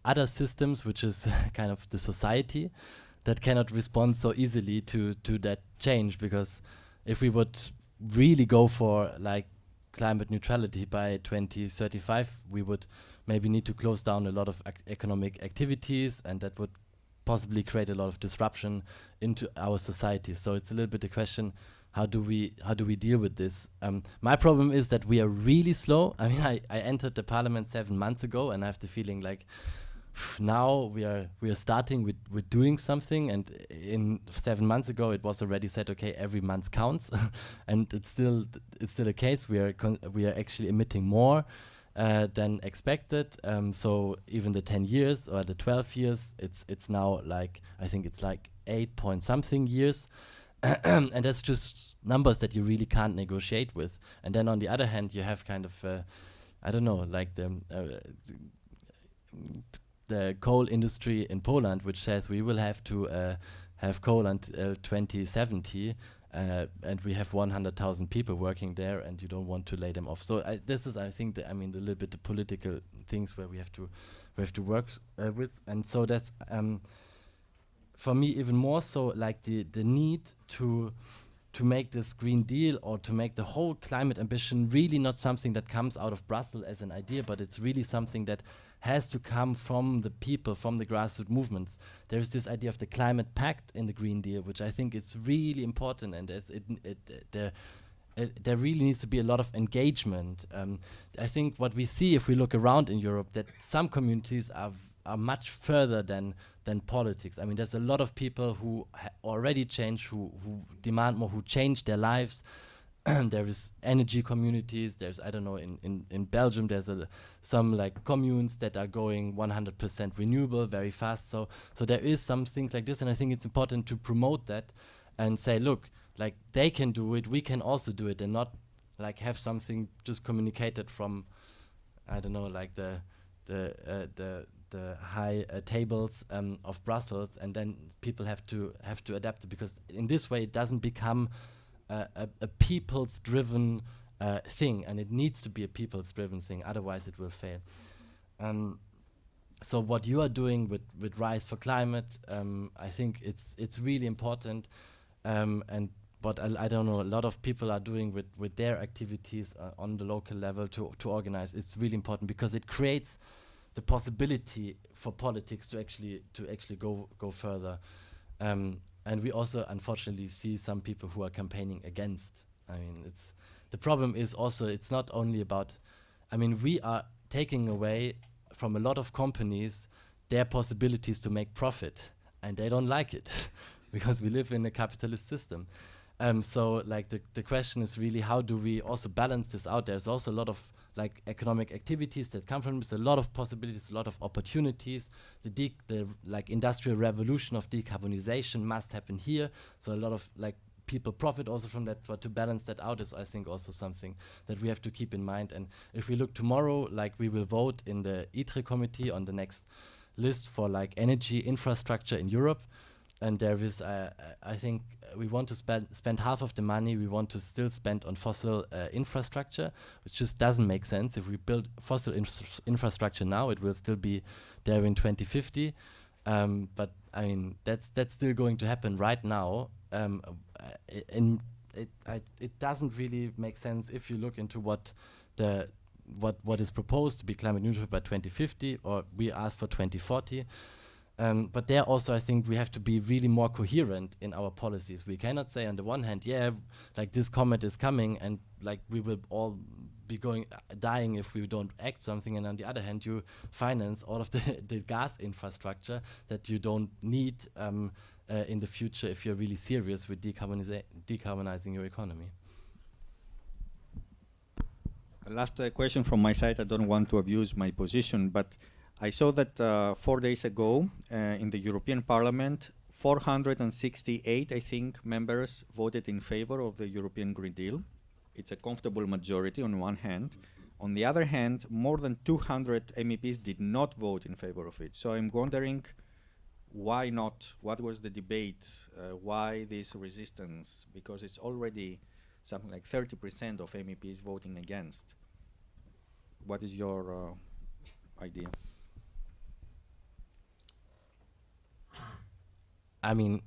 other systems, which is kind of the society, that cannot respond so easily to that change, because if we would really go for like climate neutrality by 2035, we would maybe need to close down a lot of economic activities, and that would possibly create a lot of disruption into our society. So it's a little bit a question, how do we deal with this? My problem is that we are really slow. I mean, I entered the parliament 7 months ago, and I have the feeling like now we are starting with doing something, and in 7 months ago it was already said, okay, every month counts, and it's still a case. We are actually emitting more, than expected. So even the 10 years or the 12 years, it's now like, I think it's like 8 point something years. And that's just numbers that you really can't negotiate with. And then on the other hand, you have kind of, I don't know, like the coal industry in Poland, which says we will have to have coal until 2070, and we have 100,000 people working there, and you don't want to lay them off. So this is, I think, a little bit the political things where we have to work with, and so that's for me even more so like the need to make this Green Deal or to make the whole climate ambition really not something that comes out of Brussels as an idea, but it's really something that has to come from the people, from the grassroots movements. There's this idea of the climate pact in the Green Deal, which I think is really important, and there really needs to be a lot of engagement. I think what we see if we look around in Europe, that some communities are much further than politics. I mean, there's a lot of people who already changed, who demand more, who change their lives. There is energy communities. There's, I don't know, in Belgium there's some like communes that are going 100% renewable very fast. So there is some things like this, and I think it's important to promote that and say, look, like they can do it, we can also do it, and not like have something just communicated from, I don't know, like the high tables of Brussels, and then people have to adapt it, because in this way it doesn't become a people's-driven thing, and it needs to be a people's-driven thing, otherwise it will fail. So what you are doing with Rise for Climate, I think it's really important, and but I don't know, a lot of people are doing with their activities on the local level to organize. It's really important because it creates the possibility for politics to actually go further. And we also unfortunately see some people who are campaigning against. I mean, the problem is also, it's not only about, I mean, we are taking away from a lot of companies their possibilities to make profit, and they don't like it because we live in a capitalist system. So like the question is really, how do we also balance this out? There's also a lot of like economic activities that come from this, a lot of possibilities, a lot of opportunities. The like industrial revolution of decarbonization must happen here. So a lot of like people profit also from that, but to balance that out is, I think, also something that we have to keep in mind. And if we look tomorrow, like we will vote in the ITRE committee on the next list for like energy infrastructure in Europe. And there is, I think, we want to spend half of the money we want to still spend on fossil infrastructure, which just doesn't make sense. If we build fossil infrastructure now, it will still be there in 2050. But I mean, that's still going to happen right now. And it doesn't really make sense if you look into what is proposed to be climate neutral by 2050, or we ask for 2040. But there also, I think we have to be really more coherent in our policies. We cannot say on the one hand, yeah, like this comet is coming and like we will all be dying if we don't act something, and on the other hand, you finance all of the gas infrastructure that you don't need in the future if you're really serious with decarbonizing your economy. Last question from my side. I don't want to abuse my position, but I saw that 4 days ago in the European Parliament, 468, I think, members voted in favor of the European Green Deal. It's a comfortable majority on one hand. On the other hand, more than 200 MEPs did not vote in favor of it. So I'm wondering, why not? What was the debate? Why this resistance? Because it's already something like 30% of MEPs voting against. What is your idea? I mean,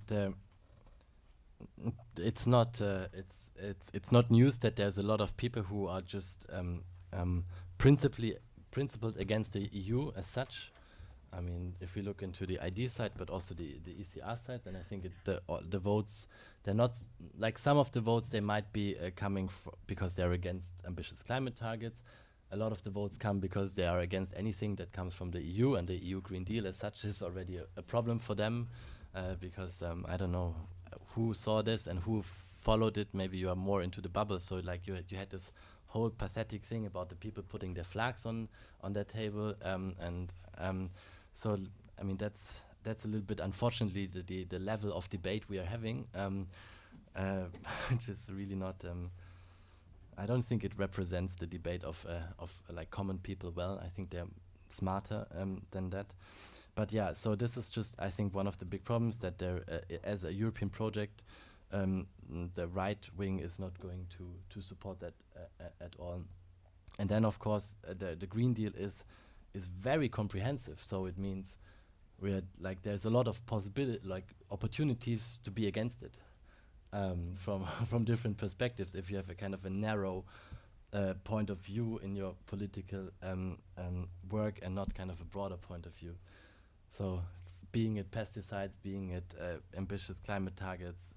it's not news that there's a lot of people who are just principled against the EU as such. I mean, if we look into the ID side, but also the ECR side, and I think the votes, they're not like some of the votes, they might be coming because they're against ambitious climate targets. A lot of the votes come because they are against anything that comes from the EU, and the EU Green Deal as such is already a problem for them. Because I don't know who saw this and who followed it. Maybe you are more into the bubble. So like you had this whole pathetic thing about the people putting their flags on that table, so I mean that's a little bit, unfortunately, the level of debate we are having, which is really not. I don't think it represents the debate of like common people well. I think they're smarter than that. But yeah, so this is just, I think, one of the big problems, that there, as a European project, the right wing is not going to support that at all. And then, of course, the Green Deal is very comprehensive. So it means there's a lot of opportunities to be against it, from different perspectives. If you have a kind of a narrow point of view in your political work, and not kind of a broader point of view. So, being it pesticides, being it ambitious climate targets,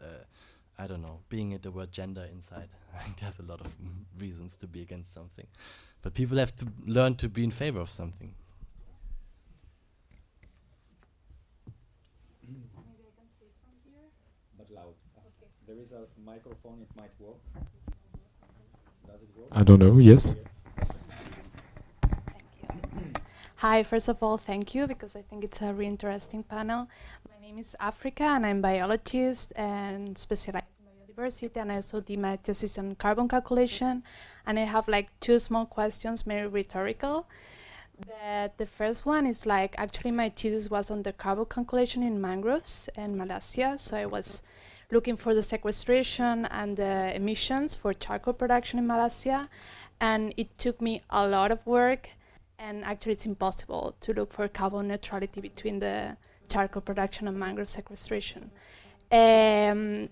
I don't know, being it the word gender inside. I think there's a lot of reasons to be against something. But people have to learn to be in favor of something. Maybe I can say from here. But loud. Okay. There is a microphone, it might work. Does it work? I don't know, yes. Hi, first of all, thank you, because I think it's a really interesting panel. My name is Africa, and I'm a biologist and specialized in biodiversity, and I also did my thesis on carbon calculation. And I have like two small questions, very rhetorical. But the first one is actually my thesis was on the carbon calculation in mangroves in Malaysia. So I was looking for the sequestration and the emissions for charcoal production in Malaysia. And it took me a lot of work. And actually, it's impossible to look for carbon neutrality between the charcoal production and mangrove sequestration.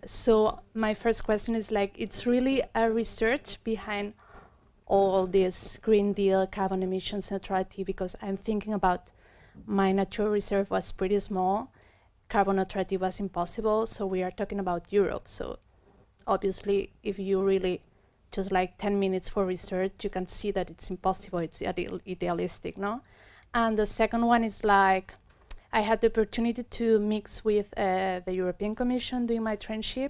So my first question is it's really a research behind all this Green Deal, carbon emissions neutrality, because I'm thinking about my natural reserve was pretty small. Carbon neutrality was impossible. So we are talking about Europe. So obviously, if you really just 10 minutes for research, you can see that it's impossible, it's idealistic, no? And the second one is I had the opportunity to mix with the European Commission doing my traineeship.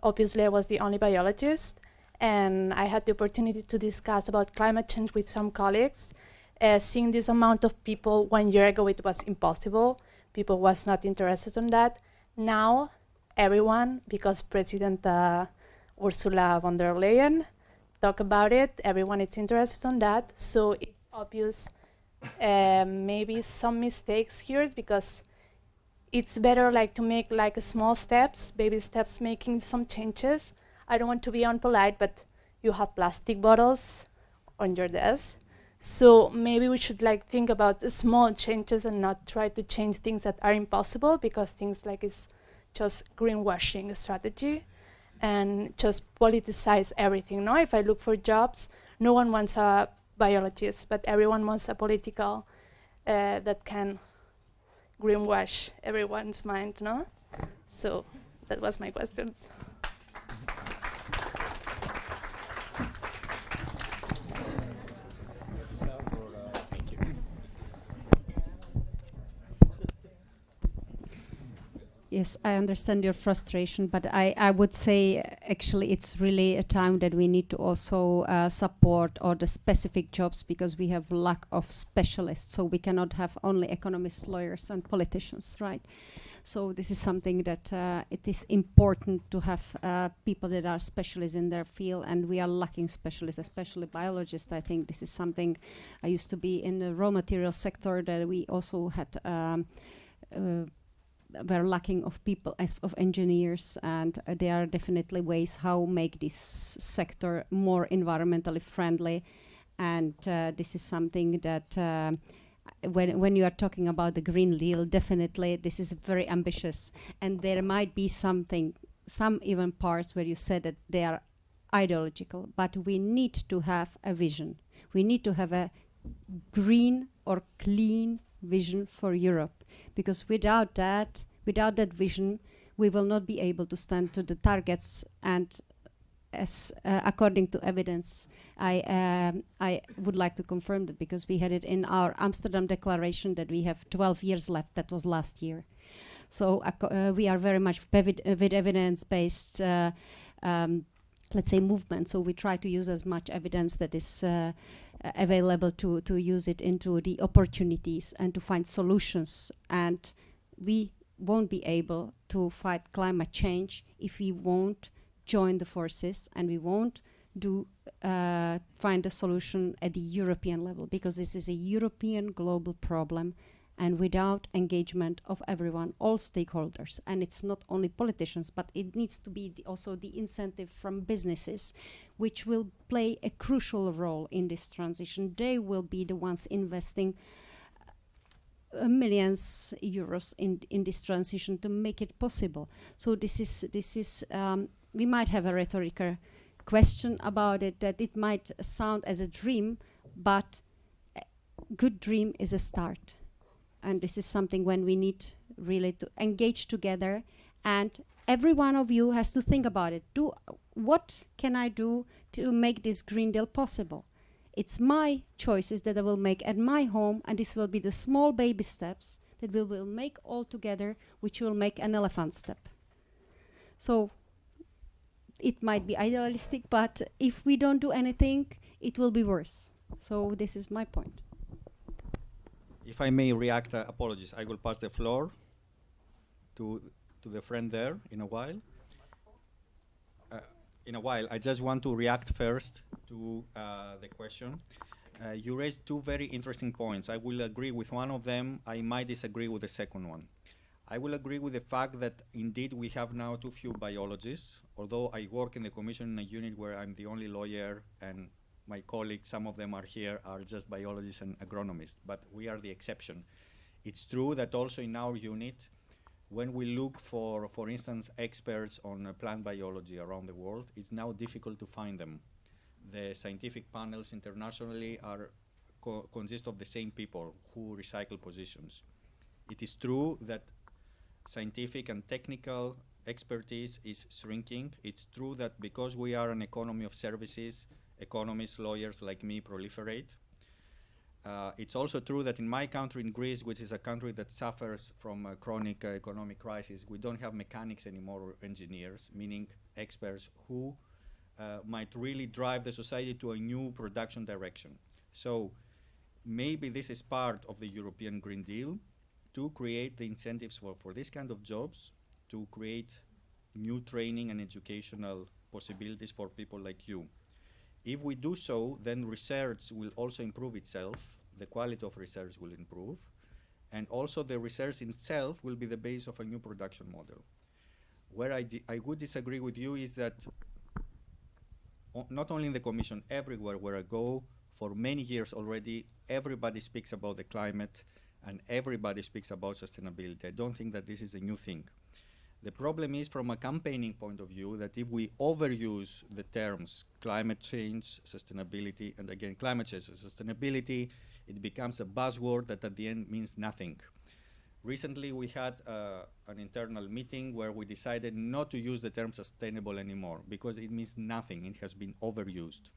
Obviously, I was the only biologist, and I had the opportunity to discuss about climate change with some colleagues. Seeing this amount of people 1 year ago, it was impossible. People was not interested in that. Now, everyone, because President Ursula von der Leyen talk about it, everyone is interested in that. So it's obvious maybe some mistakes here, because it's better to make small steps, baby steps, making some changes. I don't want to be unpolite, but you have plastic bottles on your desk. So maybe we should think about the small changes and not try to change things that are impossible, because things it's just greenwashing strategy. And just politicize everything. No, if I look for jobs, no one wants a biologist, but everyone wants a political that can greenwash everyone's mind. No, so that was my questions. Yes, I understand your frustration, but I would say actually it's really a time that we need to also support all the specific jobs, because we have lack of specialists. So we cannot have only economists, lawyers, and politicians, right? So this is something that it is important to have people that are specialists in their field, and we are lacking specialists, especially biologists. I think this is something. I used to be in the raw material sector, that we also had we're lacking of people, of engineers, and there are definitely ways how make this sector more environmentally friendly. And this is something that when you are talking about the Green Deal, definitely this is very ambitious, and there might be some even parts where you said that they are ideological, but we need to have a vision. We need to have a green or clean vision for Europe, because without that vision, we will not be able to stand to the targets. And as according to evidence, I would like to confirm that, because we had it in our Amsterdam Declaration that we have 12 years left. That was last year. So we are very much with evidence-based let's say, movement. So we try to use as much evidence that is available to use it into the opportunities and to find solutions. And we won't be able to fight climate change if we won't join the forces and we won't find a solution at the European level, because this is a European global problem, and without engagement of everyone, all stakeholders, and it's not only politicians, but it needs to be also the incentive from businesses, which will play a crucial role in this transition. They will be the ones investing millions euros in this transition to make it possible. So this is we might have a rhetorical question about it, that it might sound as a dream, but a good dream is a start. And this is something when we need really to engage together, and every one of you has to think about it. What can I do to make this Green Deal possible? It's my choices that I will make at my home, and this will be the small baby steps that we will make all together, which will make an elephant step. So it might be idealistic, but if we don't do anything, it will be worse. So this is my point. If I may react, apologies. I will pass the floor to the friend there in a while. I just want to react first to the question. You raised two very interesting points. I will agree with one of them. I might disagree with the second one. I will agree with the fact that indeed we have now too few biologists, although I work in the Commission in a unit where I'm the only lawyer, and my colleagues, some of them are here, are just biologists and agronomists, but we are the exception. It's true that also in our unit, when we look for instance, experts on plant biology around the world, it's now difficult to find them. The scientific panels internationally consist of the same people who recycle positions. It is true that scientific and technical expertise is shrinking. It's true that because we are an economy of services, economists, lawyers like me proliferate. It's also true that in my country, in Greece, which is a country that suffers from a chronic economic crisis, we don't have mechanics anymore or engineers, meaning experts who might really drive the society to a new production direction. So maybe this is part of the European Green Deal, to create the incentives for this kind of jobs, to create new training and educational possibilities for people like you. If we do so, then research will also improve itself, the quality of research will improve, and also the research itself will be the base of a new production model. Where I would disagree with you is that not only in the Commission, everywhere where I go, for many years already, everybody speaks about the climate and everybody speaks about sustainability. I don't think that this is a new thing. The problem is, from a campaigning point of view, that if we overuse the terms climate change, sustainability, and again, climate change and sustainability, it becomes a buzzword that at the end means nothing. Recently, we had an internal meeting where we decided not to use the term sustainable anymore because it means nothing. It has been overused.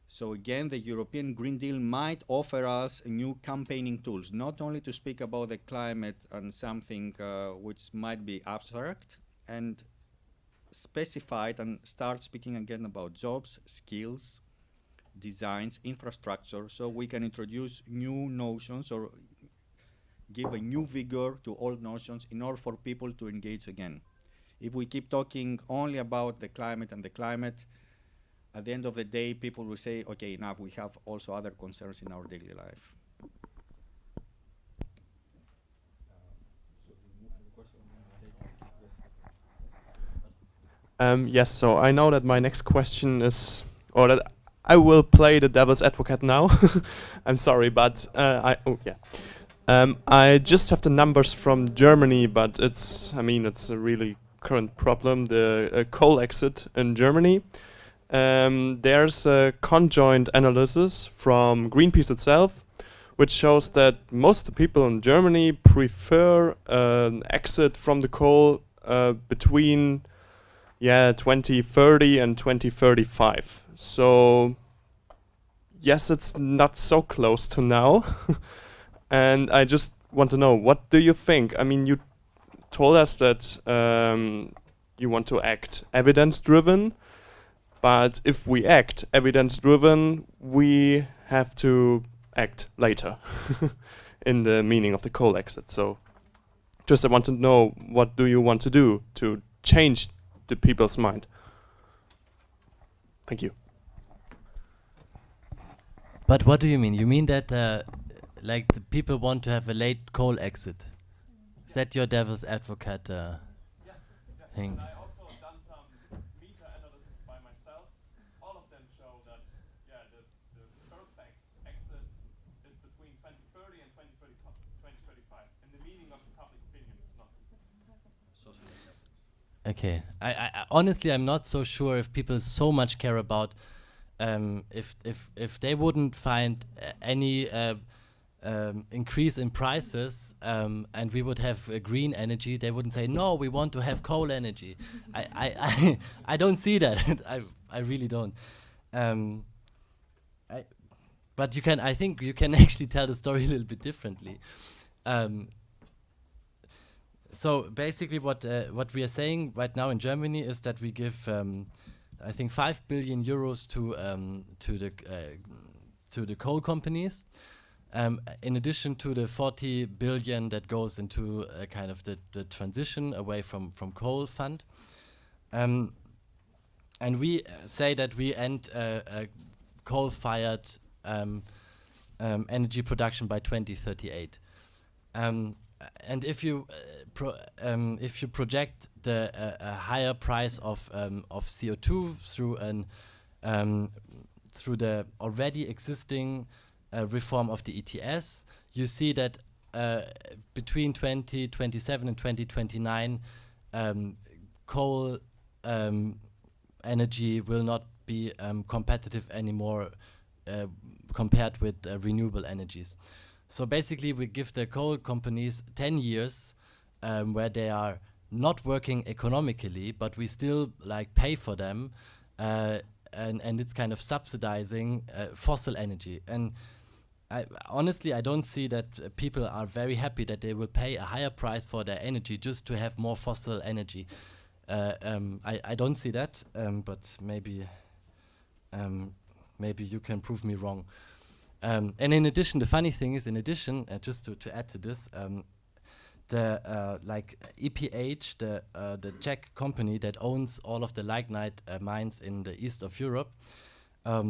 So again, the European Green Deal might offer us new campaigning tools, not only to speak about the climate and something which might be abstract, and specified and start speaking again about jobs, skills, designs, infrastructure, so we can introduce new notions or give a new vigor to old notions in order for people to engage again. If we keep talking only about the climate and the climate, at the end of the day, people will say, okay, enough, we have also other concerns in our daily life. Yes, so I know that my next question is, or that I will play the devil's advocate now. I'm sorry, but I just have the numbers from Germany, but it's a really current problem, the coal exit in Germany. There's a conjoint analysis from Greenpeace itself, which shows that most of the people in Germany prefer an exit from the coal between 2030 and 2035. So yes, it's not so close to now. And I just want to know, what do you think? I mean, you told us that you want to act evidence-driven. But if we act evidence-driven, we have to act later in the meaning of the coal exit. So just I want to know, what do you want to do to change the people's mind? Thank you. But what do you mean? You mean that like the people want to have a late coal exit? Is that your devil's advocate thing? I also done some meta analysis by myself. All of them show that the perfect exit is between 2030 and 2035, and the meaning of the public opinion is not. Okay, I honestly I'm not so sure if people so much care about if they wouldn't find any increase in prices and we would have green energy, they wouldn't say no, we want to have coal energy. I don't see that. I really don't. But I think you can actually tell the story a little bit differently. So basically, what we are saying right now in Germany is that we give, I think, 5 billion euros to the coal companies, in addition to the 40 billion that goes into kind of the transition away from coal fund, and we say that we end coal-fired energy production by 2038. And if you project the a higher price of CO2 through the already existing reform of the ETS, you see that between 2027 and 2029, coal energy will not be competitive anymore compared with renewable energies. So basically, we give the coal companies 10 years where they are not working economically, but we still like pay for them, and it's kind of subsidizing fossil energy. And honestly, I don't see that people are very happy that they will pay a higher price for their energy just to have more fossil energy. I don't see that, but maybe you can prove me wrong. And in addition, the funny thing is, just to add to this, the like EPH, the Czech company that owns all of the lignite mines in the east of Europe,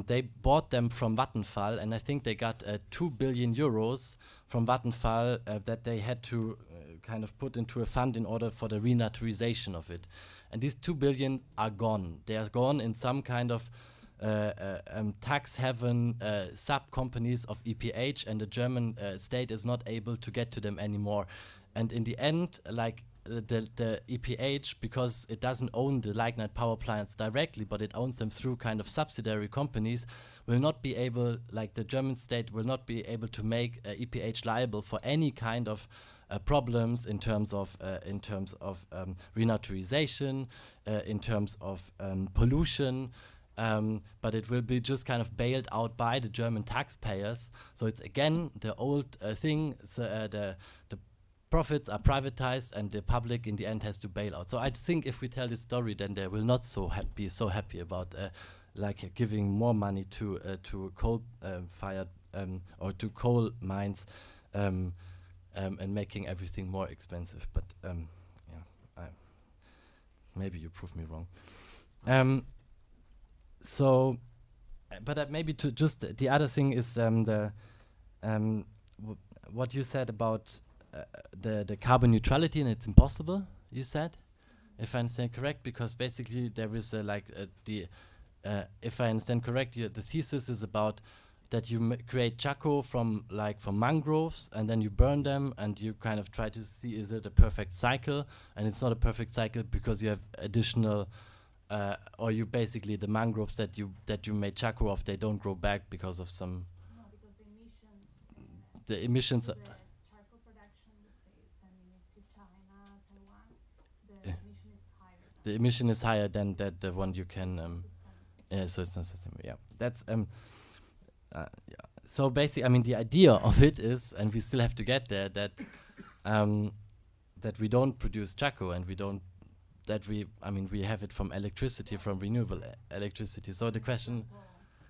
they bought them from Vattenfall, and I think they got 2 billion euros from Vattenfall that they had to kind of put into a fund in order for the renaturalization of it. And these 2 billion are gone. They are gone in some kind of tax haven sub-companies of EPH, and the German state is not able to get to them anymore. And in the end, like the EPH, because it doesn't own the lignite power plants directly, but it owns them through kind of subsidiary companies, will not be able, like the German state will not be able to make EPH liable for any kind of problems in terms of renaturalization, in terms of pollution. But it will be just kind of bailed out by the German taxpayers. So it's again the old thing. So, the profits are privatized, and the public in the end has to bail out. So I think if we tell this story, then they will not be so happy about like giving more money to coal fired or to coal mines and making everything more expensive. But yeah, maybe you prove me wrong. So, but maybe to just the other thing is what you said about the carbon neutrality, and it's impossible. You said, if I understand correct, because basically there is if I understand correct, the thesis is about that you create charcoal from mangroves, and then you burn them, and you kind of try to see, is it a perfect cycle? And it's not a perfect cycle because you have additional. Or you basically the mangroves that you made charcoal of, they don't grow back because of some. No, because the emissions. The charcoal production, say sending it to China, Taiwan, the emission is higher. The emission is higher than the one you can. Yeah, so it's not sustainable. Yeah, that's yeah. So basically, I mean, the idea of it is, and we still have to get there, that that we don't produce charcoal and we don't that we have it from electricity, from renewable electricity. So the question,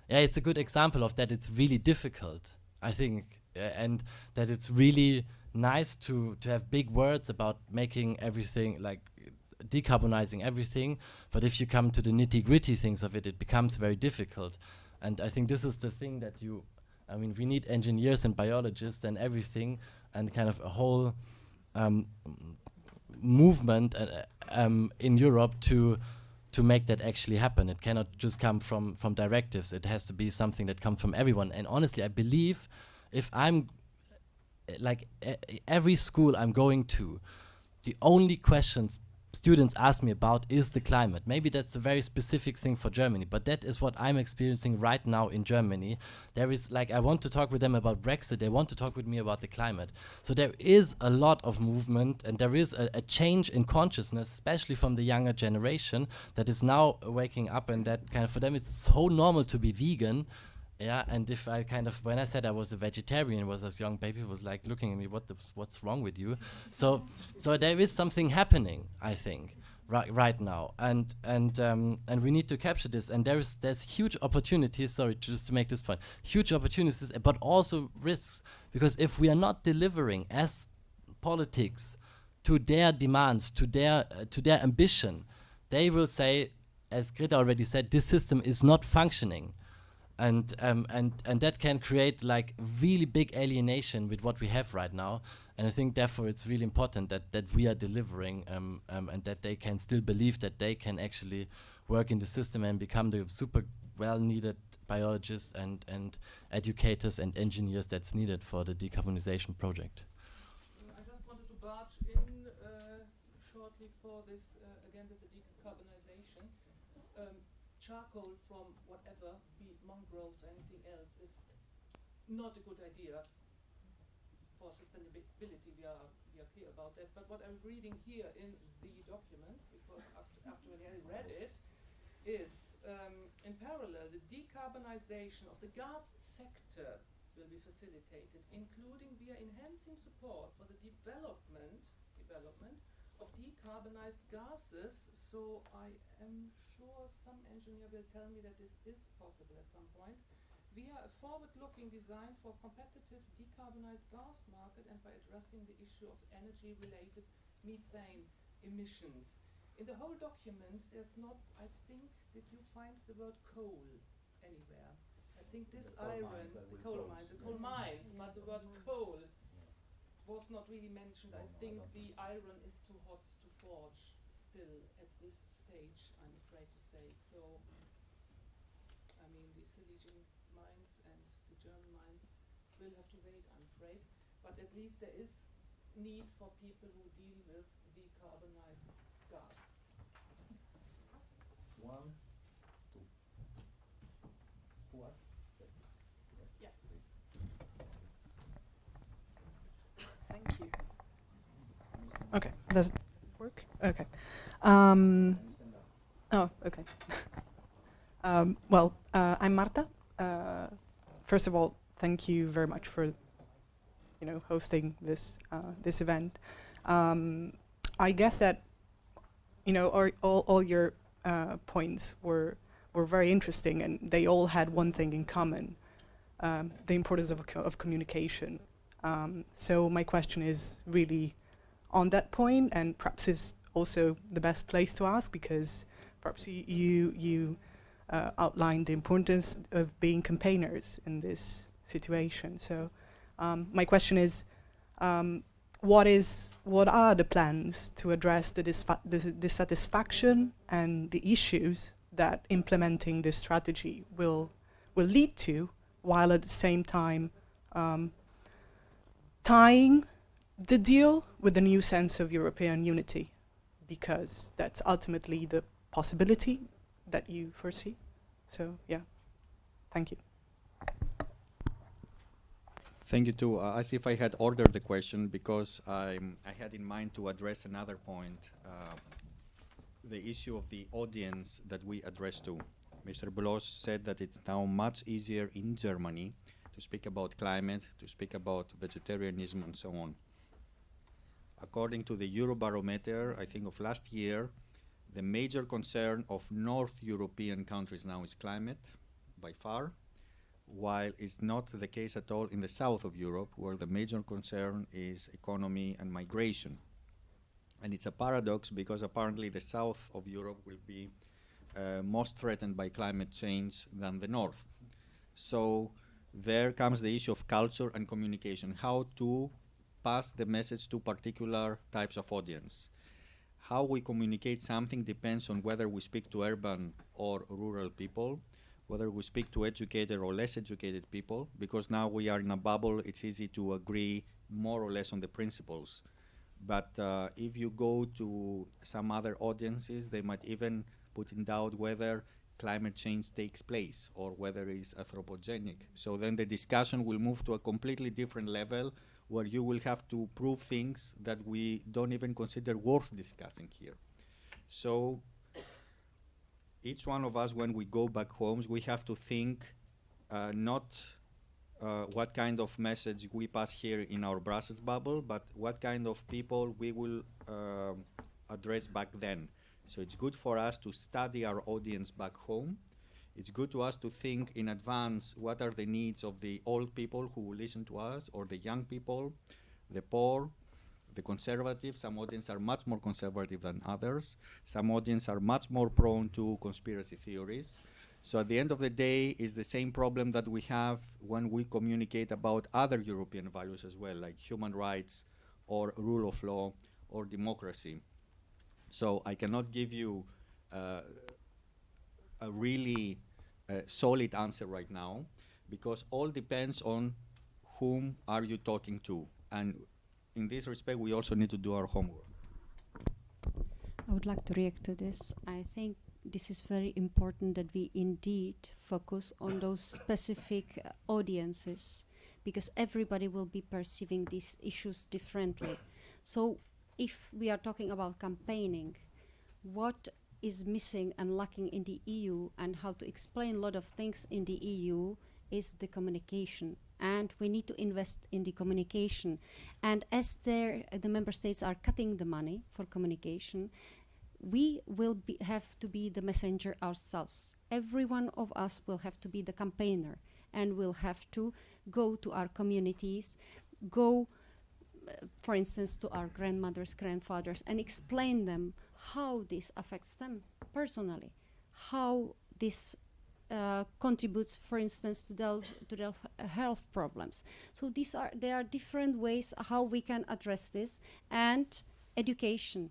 yeah, it's a good example of that. It's really difficult, I think, and that it's really nice to have big words about making everything, like decarbonizing everything, but if you come to the nitty-gritty things of it, it becomes very difficult. And I think this is the thing that we need engineers and biologists and everything, and kind of a whole movement in Europe to make that actually happen. It cannot just come from directives. It has to be something that comes from everyone. And honestly, I believe if I'm like every school I'm going to, the only questions students ask me about is the climate. Maybe that's a very specific thing for Germany, but that is what I'm experiencing right now in Germany. There is, like, I want to talk with them about Brexit, they want to talk with me about the climate. So there is a lot of movement, and there is a change in consciousness, especially from the younger generation, that is now waking up, and that kind of, for them it's so normal to be vegan. Yeah, and if I when I said I was a vegetarian, was this young baby was like looking at me, what's wrong with you? So there is something happening, I think, right now, and we need to capture this. And there's huge opportunities. Sorry, just to make this point, huge opportunities, but also risks, because if we are not delivering as politics to their demands, to their ambition, they will say, as Greta already said, this system is not functioning. And that can create like really big alienation with what we have right now. And I think therefore it's really important that we are delivering and that they can still believe that they can actually work in the system and become the super well needed biologists and educators and engineers that's needed for the decarbonization project. I just wanted to barge in shortly for this again with the decarbonization. Charcoal from whatever, be it mongrels or anything else, is not a good idea for sustainability. We are clear about that. But what I'm reading here in the document, because after I read it, is in parallel the decarbonization of the gas sector will be facilitated, including via enhancing support for the development of decarbonized gases. So I am sure some engineer will tell me that this is possible at some point, via a forward-looking design for competitive decarbonized gas market and by addressing the issue of energy-related methane emissions. In the whole document, there's not, I think, did you find the word coal anywhere? I think this iron, the coal mines, but the word coal was not really mentioned. I think the iron is too hot to forge still at this stage, I'm afraid to say. So, I mean, the Silesian mines and the German mines will have to wait, I'm afraid. But at least there is need for people who deal with decarbonized gas. 1, 2. Who asked? Yes. Thank you. Okay, does it work? Okay. Oh, okay. Well, I'm Marta. First of all, thank you very much for, hosting this this event. I guess that, all your points were very interesting, and they all had one thing in common: the importance of communication. So my question is really on that point, and perhaps is also the best place to ask, because perhaps you outlined the importance of being campaigners in this situation. So my question is, what are the plans to address the dissatisfaction and the issues that implementing this strategy will lead to, while at the same time tying the deal with a new sense of European unity, because that's ultimately the possibility that you foresee. So, yeah, thank you. Thank you too. As if I had ordered the question, because I had in mind to address another point, the issue of the audience that we address to. Mr. Bloss said that it's now much easier in Germany to speak about climate, to speak about vegetarianism and so on. According to the Eurobarometer, I think of last year, The major concern of North European countries now is climate, by far, while it's not the case at all in the south of Europe, where the major concern is economy and migration. And it's a paradox because apparently the south of Europe will be most threatened by climate change than the north. So there comes the issue of culture and communication, how to pass the message to particular types of audience. How we communicate something depends on whether we speak to urban or rural people, whether we speak to educated or less educated people, because now we are in a bubble, it's easy to agree more or less on the principles. But if you go to some other audiences, they might even put in doubt whether climate change takes place or whether it's anthropogenic. So then the discussion will move to a completely different level where you will have to prove things that we don't even consider worth discussing here. So each one of us, when we go back homes, we have to think not what kind of message we pass here in our Brussels bubble, but what kind of people we will address back then. So it's good for us to study our audience back home. It's good to us to think in advance what are the needs of the old people who will listen to us, or the young people, the poor, the conservative. Some audience are much more conservative than others. Some audience are much more prone to conspiracy theories. So at the end of the day, it's the same problem that we have when we communicate about other European values as well, like human rights or rule of law or democracy. So I cannot give you a really solid answer right now, because all depends on whom are you talking to. And in this respect, we also need to do our homework. I would like to react to this. I think this is very important that we indeed focus on those specific audiences, because everybody will be perceiving these issues differently. So if we are talking about campaigning, what is missing and lacking in the EU, and how to explain a lot of things in the EU, is the communication. And we need to invest in the communication. And as the member states are cutting the money for communication, we will have to be the messenger ourselves. Every one of us will have to be the campaigner, and will have to go to our communities, go for instance to our grandmothers, grandfathers, and explain them how this affects them personally, how this contributes, for instance, to their health problems. So there are different ways how we can address this. And education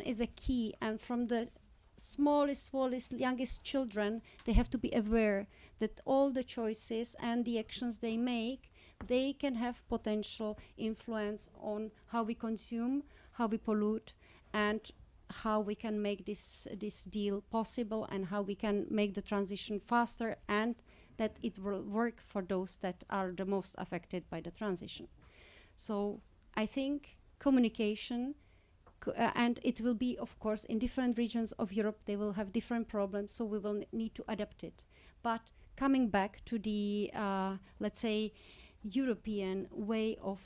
is a key, and from the smallest, youngest children, they have to be aware that all the choices and the actions they make, they can have potential influence on how we consume, how we pollute, and how we can make this deal possible, and how we can make the transition faster, and that it will work for those that are the most affected by the transition. So I think communication, and it will be, of course, in different regions of Europe, they will have different problems, so we will need to adapt it. But coming back to the, let's say, European way of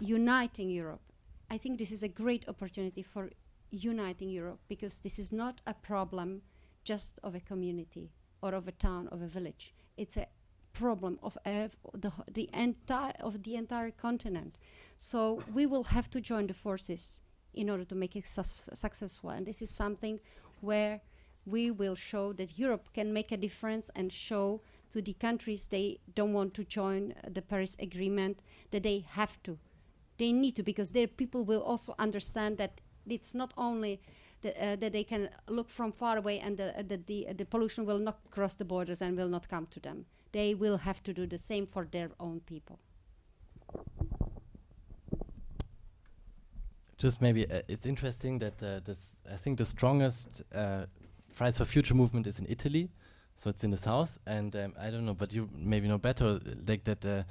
uniting Europe, I think this is a great opportunity for uniting Europe, because this is not a problem just of a community or of a town, of a village. It's a problem of the entire continent. So we will have to join the forces in order to make it successful. And this is something where we will show that Europe can make a difference, and show to the countries they don't want to join the Paris Agreement that they have to. They need to, because their people will also understand that it's not only that they can look from far away, and the pollution will not cross the borders and will not come to them. They will have to do the same for their own people. Just maybe it's interesting that I think the strongest Fridays for Future movement is in Italy, so it's in the south, and I don't know, but you maybe know better, like that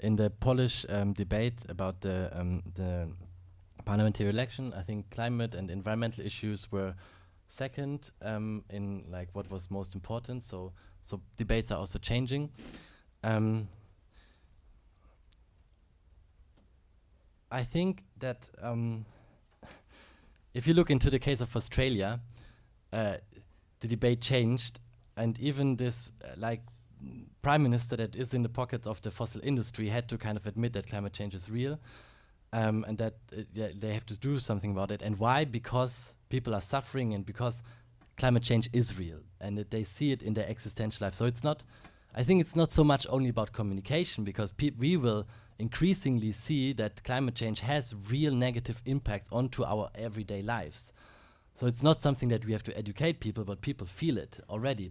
in the Polish debate about the parliamentary election, I think climate and environmental issues were second in like what was most important. So debates are also changing. I think that if you look into the case of Australia, the debate changed, and even this prime minister that is in the pockets of the fossil industry had to kind of admit that climate change is real, and that they have to do something about it. And why? Because people are suffering, and because climate change is real, and that they see it in their existential life. So it's not, I think it's not so much only about communication, because we will increasingly see that climate change has real negative impacts onto our everyday lives. So it's not something that we have to educate people, but people feel it already.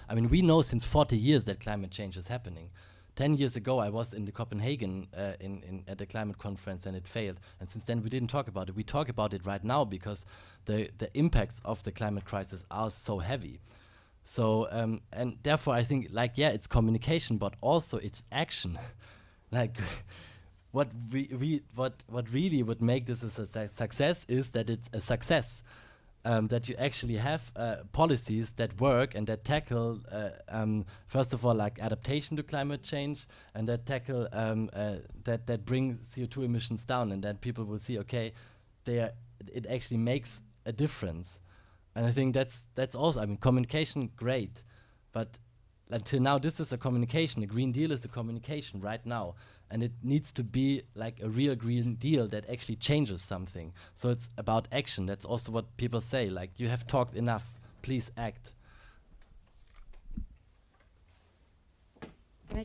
I mean, we know since 40 years that climate change is happening. 10 years ago, I was in the Copenhagen at the climate conference, and it failed. And since then, we didn't talk about it. We talk about it right now because the impacts of the climate crisis are so heavy. So, and therefore, I think, it's communication, but also it's action. What really would make this a success is that it's a success. That you actually have policies that work and that tackle, first of all, adaptation to climate change, and that tackle that bring CO2 emissions down, and then people will see, okay, it actually makes a difference. And I think that's also, I mean, communication, great, but until now, this is a communication. The Green Deal is a communication right now. And it needs to be like a real Green Deal that actually changes something. So it's about action. That's also what people say. Like, you have talked enough. Please act. Can I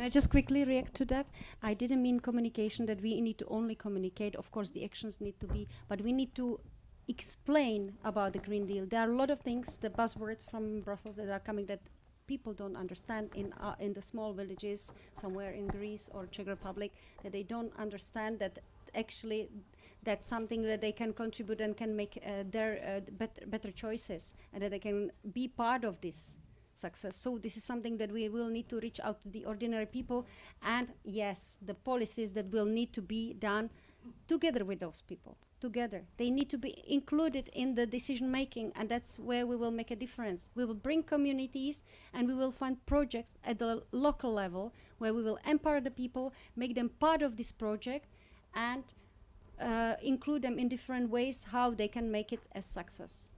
just quickly react to that? I didn't mean communication, that we need to only communicate. Of course, the actions need to be, but we need to explain about the Green Deal. There are a lot of things, the buzzwords from Brussels that are coming that people don't understand in the small villages somewhere in Greece or Czech Republic, that they don't understand that actually that's something that they can contribute and can make their better choices, and that they can be part of this success. So this is something that we will need to reach out to the ordinary people, and yes, the policies that will need to be done together with those people. Together. They need to be included in the decision making, and that's where we will make a difference. We will bring communities, and we will find projects at the local level where we will empower the people, make them part of this project, and include them in different ways how they can make it a success.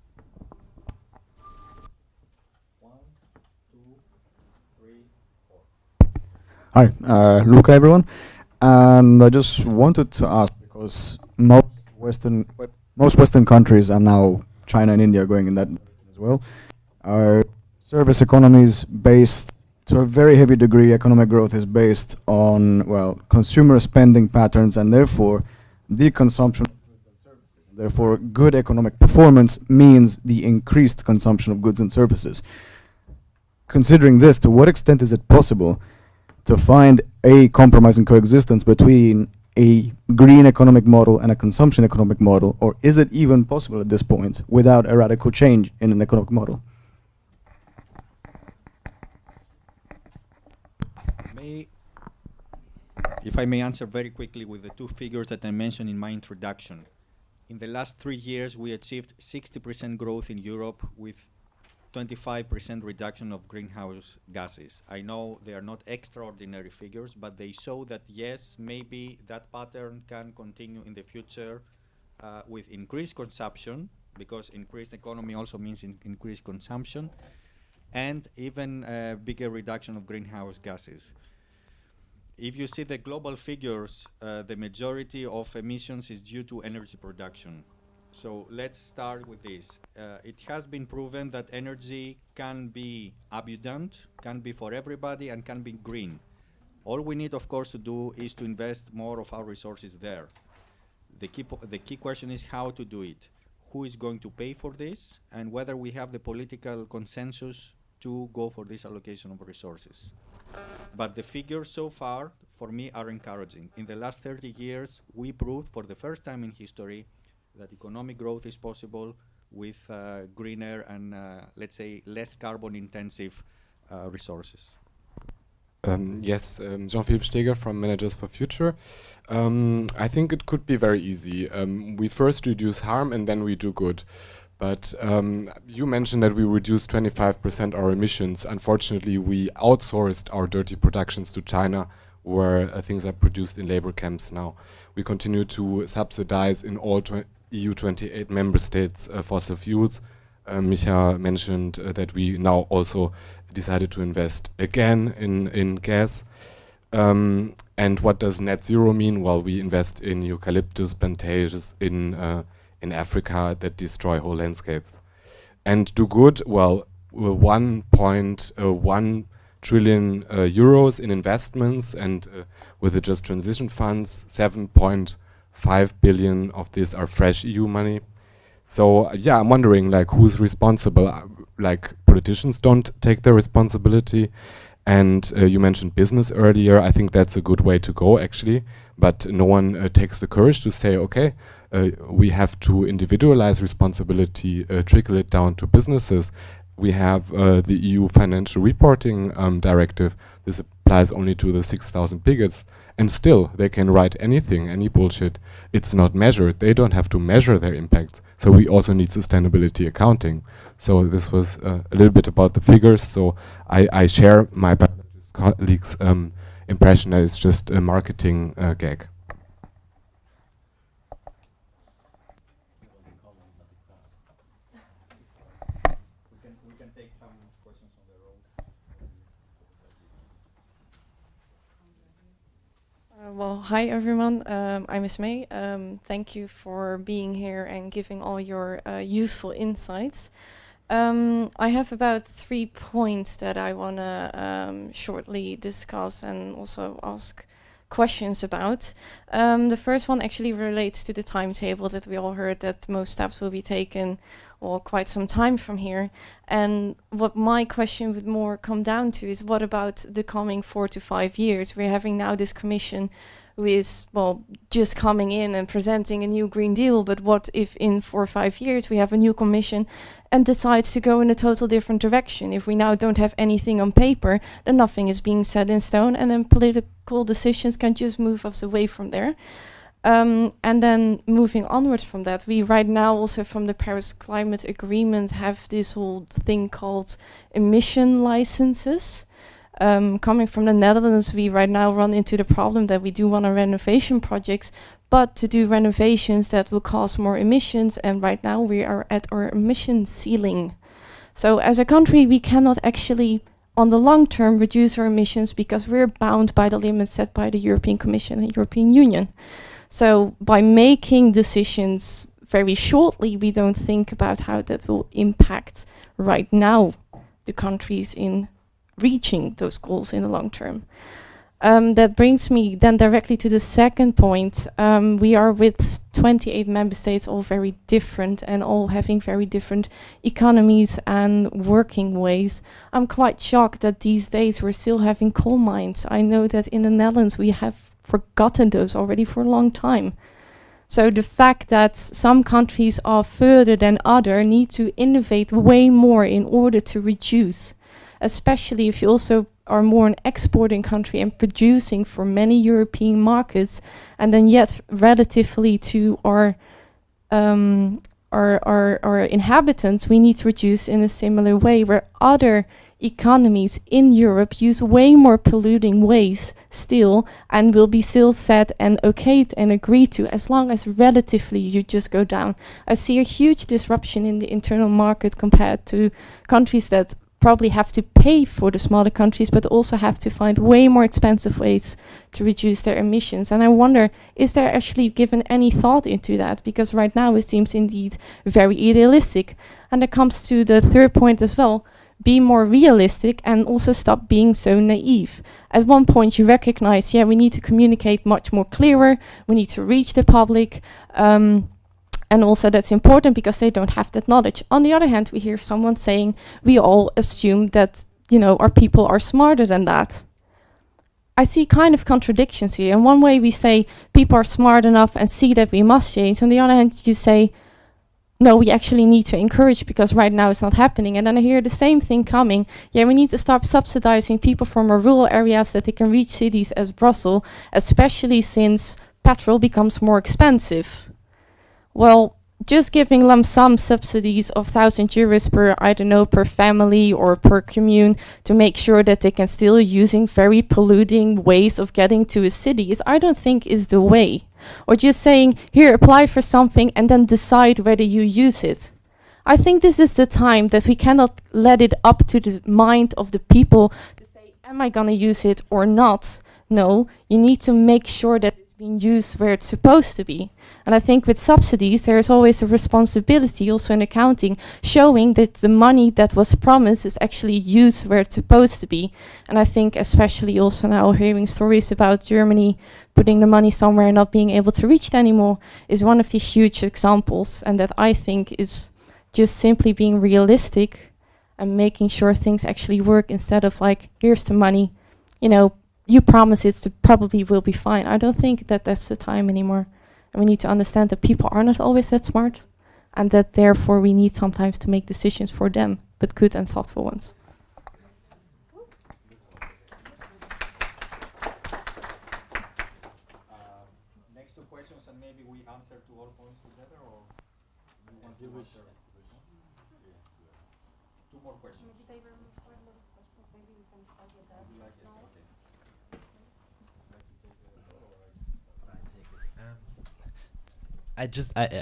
1, 2, 3, 4. Hi, Luca, everyone. And I just wanted to ask, because most Western countries are now, China and India going in that as well, are service economies based, to a very heavy degree, economic growth is based on, well, consumer spending patterns, and therefore the consumption of goods and services. Therefore, good economic performance means the increased consumption of goods and services. Considering this, to what extent is it possible to find a compromise and coexistence between a green economic model and a consumption economic model, or is it even possible at this point without a radical change in an economic model? If I may answer very quickly with the two figures that I mentioned in my introduction. In the last 3 years, we achieved 60% growth in Europe with 25% reduction of greenhouse gases. I know they are not extraordinary figures, but they show that yes, maybe that pattern can continue in the future with increased consumption, because increased economy also means increased consumption, and even a bigger reduction of greenhouse gases. If you see the global figures, the majority of emissions is due to energy production. So let's start with this. It has been proven that energy can be abundant, can be for everybody, and can be green. All we need, of course, to do is to invest more of our resources there. The key question is how to do it. Who is going to pay for this, and whether we have the political consensus to go for this allocation of resources. But the figures so far, for me, are encouraging. In the last 30 years, we proved for the first time in history that economic growth is possible with greener and, let's say, less carbon-intensive resources. Yes, Jean-Philippe Steger from Managers for Future. I think it could be very easy. We first reduce harm and then we do good. But you mentioned that we reduced 25% our emissions. Unfortunately, we outsourced our dirty productions to China, where things are produced in labor camps now. We continue to subsidize in all EU 28 member states fossil fuels. Micha mentioned that we now also decided to invest again in gas. And what does net zero mean? Well, we invest in eucalyptus plantations in Africa that destroy whole landscapes. And do good, well, 1.1 trillion euros in investments, and with the Just Transition funds, 7.5 billion of this are fresh EU money. So yeah, I'm wondering, like, who's responsible? Like, politicians don't take their responsibility. And you mentioned business earlier. I think that's a good way to go, actually. But no one takes the courage to say, okay, we have to individualize responsibility, trickle it down to businesses. We have the EU Financial Reporting Directive. This applies only to the 6,000 biggest. And still, they can write anything, any bullshit. It's not measured. They don't have to measure their impacts. So we also need sustainability accounting. So this was a little bit about the figures. So I share my colleagues' impression that it's just a marketing gag. We can take some questions on the road. Well, hi everyone. I'm Ismay. Thank you for being here and giving all your useful insights. I have about 3 points that I want to shortly discuss and also ask questions about. The first one actually relates to the timetable that we all heard, that most steps will be taken or quite some time from here. And what my question would more come down to is, what about the coming 4 to 5 years? We're having now this commission who is, well, just coming in and presenting a new Green Deal, but what if in 4 or 5 years we have a new commission and decides to go in a total different direction? If we now don't have anything on paper, then nothing is being set in stone, and then political decisions can just move us away from there. And then moving onwards from that, we right now also from the Paris Climate Agreement have this whole thing called emission licenses. Coming from the Netherlands, we right now run into the problem that we do want our renovation projects, but to do renovations that will cause more emissions, and right now we are at our emission ceiling. So as a country, we cannot actually, on the long term, reduce our emissions because we're bound by the limits set by the European Commission and European Union. So by making decisions very shortly, we don't think about how that will impact right now the countries in reaching those goals in the long term. That brings me then directly to the second point. We are with 28 member states, all very different and all having very different economies and working ways. I'm quite shocked that these days we're still having coal mines. I know that in the Netherlands we have forgotten those already for a long time. So the fact that some countries are further than others need to innovate way more in order to reduce, especially if you also are more an exporting country and producing for many European markets, and then yet relatively to our inhabitants, we need to reduce in a similar way, where other economies in Europe use way more polluting ways still, and will be still said and okayed and agreed to as long as relatively you just go down. I see a huge disruption in the internal market compared to countries that probably have to pay for the smaller countries, but also have to find way more expensive ways to reduce their emissions. And I wonder, is there actually given any thought into that? Because right now it seems indeed very idealistic. And it comes to the third point as well, be more realistic and also stop being so naive. At one point you recognize, yeah, we need to communicate much more clearer, we need to reach the public, and also that's important because they don't have that knowledge. On the other hand, we hear someone saying, we all assume that, you know, our people are smarter than that. I see kind of contradictions here. In one way we say people are smart enough and see that we must change. On the other hand, you say, no, we actually need to encourage because right now it's not happening. And then I hear the same thing coming. Yeah, we need to start subsidizing people from our rural areas that they can reach cities as Brussels, especially since petrol becomes more expensive. Well, just giving lump sum subsidies of 1,000 euros per, I don't know, per family or per commune to make sure that they can still using very polluting ways of getting to a city I don't think is the way. Or just saying, here, apply for something and then decide whether you use it. I think this is the time that we cannot let it up to the mind of the people to say, am I gonna use it or not? No, you need to make sure that it's being used where it's supposed to be. And I think with subsidies, there is always a responsibility also in accounting, showing that the money that was promised is actually used where it's supposed to be. And I think especially also now hearing stories about Germany putting the money somewhere and not being able to reach it anymore is one of these huge examples. And that I think is just simply being realistic and making sure things actually work instead of like, here's the money, you know, you promise it probably will be fine. I don't think that that's the time anymore. And we need to understand that people are not always that smart and that therefore we need sometimes to make decisions for them, but good and thoughtful ones. Next two questions and maybe we answer to all points together or you want to answer? Two more questions. I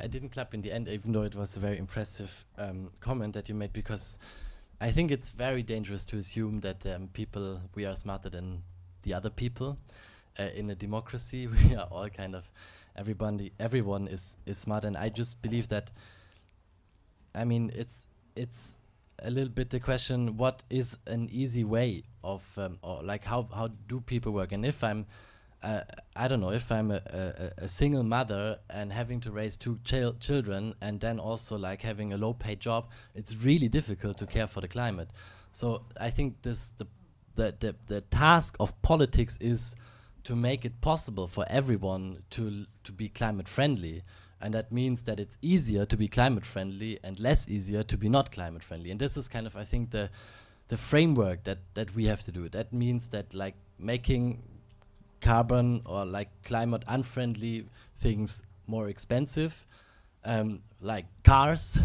didn't clap in the end, even though it was a very impressive comment that you made, because I think it's very dangerous to assume that we are smarter than the other people. In a democracy, we are all kind of, everyone is smart, and I just believe that, I mean, it's a little bit the question, what is an easy way of, or like how do people work? And if I'm, I don't know, if I'm a single mother and having to raise two children and then also like having a low paid job, it's really difficult to care for the climate. So I think the task of politics is to make it possible for everyone to be climate friendly. And that means that it's easier to be climate friendly and less easier to be not climate friendly. And this is kind of, I think, the framework that we have to do. That means that like making carbon or like climate unfriendly things more expensive, like cars,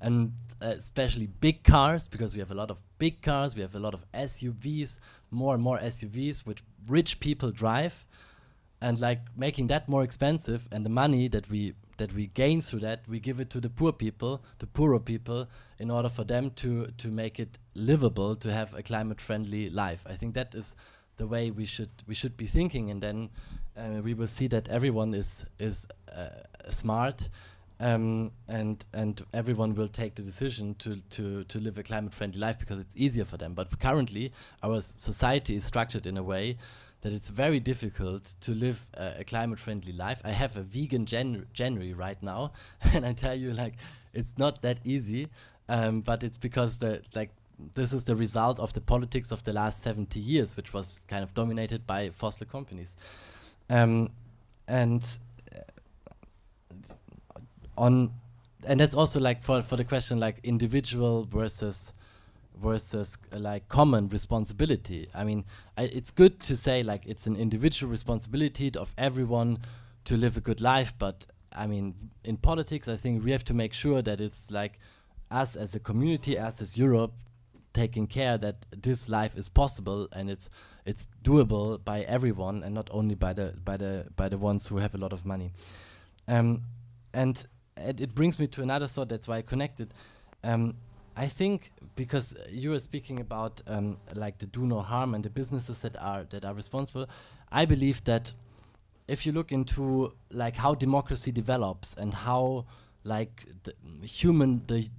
and especially big cars, because we have a lot of big cars, we have a lot of SUVs, more and more SUVs which rich people drive, and like making that more expensive, and the money that we gain through that, we give it to the poor people, the poorer people, in order for them to make it livable, to have a climate friendly life. I think that is the way we should be thinking, and then we will see that everyone is smart, and everyone will take the decision to live a climate friendly life because it's easier for them. But currently our society is structured in a way that it's very difficult to live a climate friendly life. I have a vegan January right now and I tell you, like, it's not that easy, but it's because this is the result of the politics of the last 70 years, which was kind of dominated by fossil companies. And that's also like for the question like individual versus like common responsibility. I mean, it's good to say like it's an individual responsibility of everyone to live a good life, but I mean, in politics, I think we have to make sure that it's like us as a community, us as Europe, taking care that this life is possible and it's doable by everyone and not only by the ones who have a lot of money. And it brings me to another thought. That's why I connected. I think because you were speaking about like the do no harm and the businesses that are responsible. I believe that if you look into like how democracy develops and how like the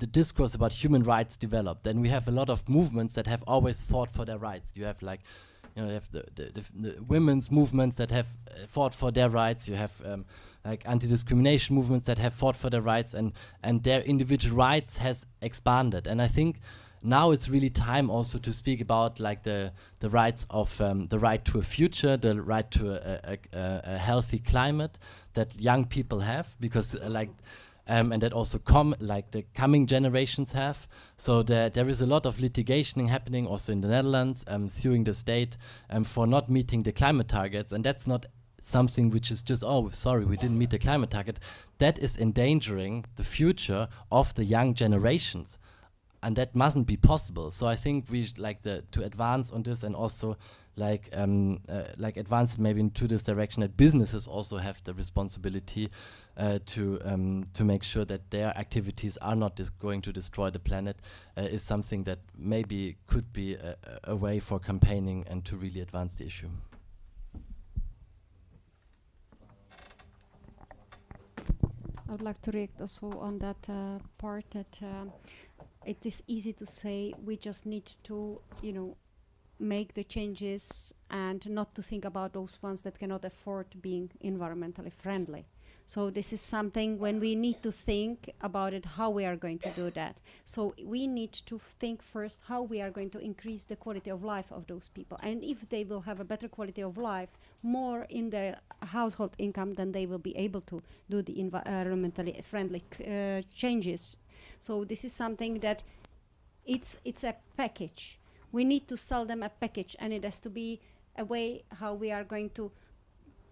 discourse about human rights developed, then we have a lot of movements that have always fought for their rights. You have like, you know, you have the women's movements that have fought for their rights. You have like anti-discrimination movements that have fought for their rights, and their individual rights has expanded. And I think now it's really time also to speak about like the rights of the right to a future, the right to a healthy climate that young people have, because and that also like the coming generations have. So there is a lot of litigation happening also in the Netherlands, suing the state for not meeting the climate targets, and that's not something which is just, oh, sorry, we didn't meet the climate target, that is endangering the future of the young generations. And that mustn't be possible. So I think we to advance on this, and also advance maybe into this direction that businesses also have the responsibility to make sure that their activities are not going to destroy the planet, is something that maybe could be a way for campaigning and to really advance the issue. I would like to react also on that part that it is easy to say we just need to, make the changes and not to think about those ones that cannot afford being environmentally friendly. So this is something when we need to think about it, how we are going to do that. So we need to think first how we are going to increase the quality of life of those people. And if they will have a better quality of life, more in their household income, then they will be able to do the environmentally friendly changes. So this is something that it's a package. We need to sell them a package, and it has to be a way how we are going to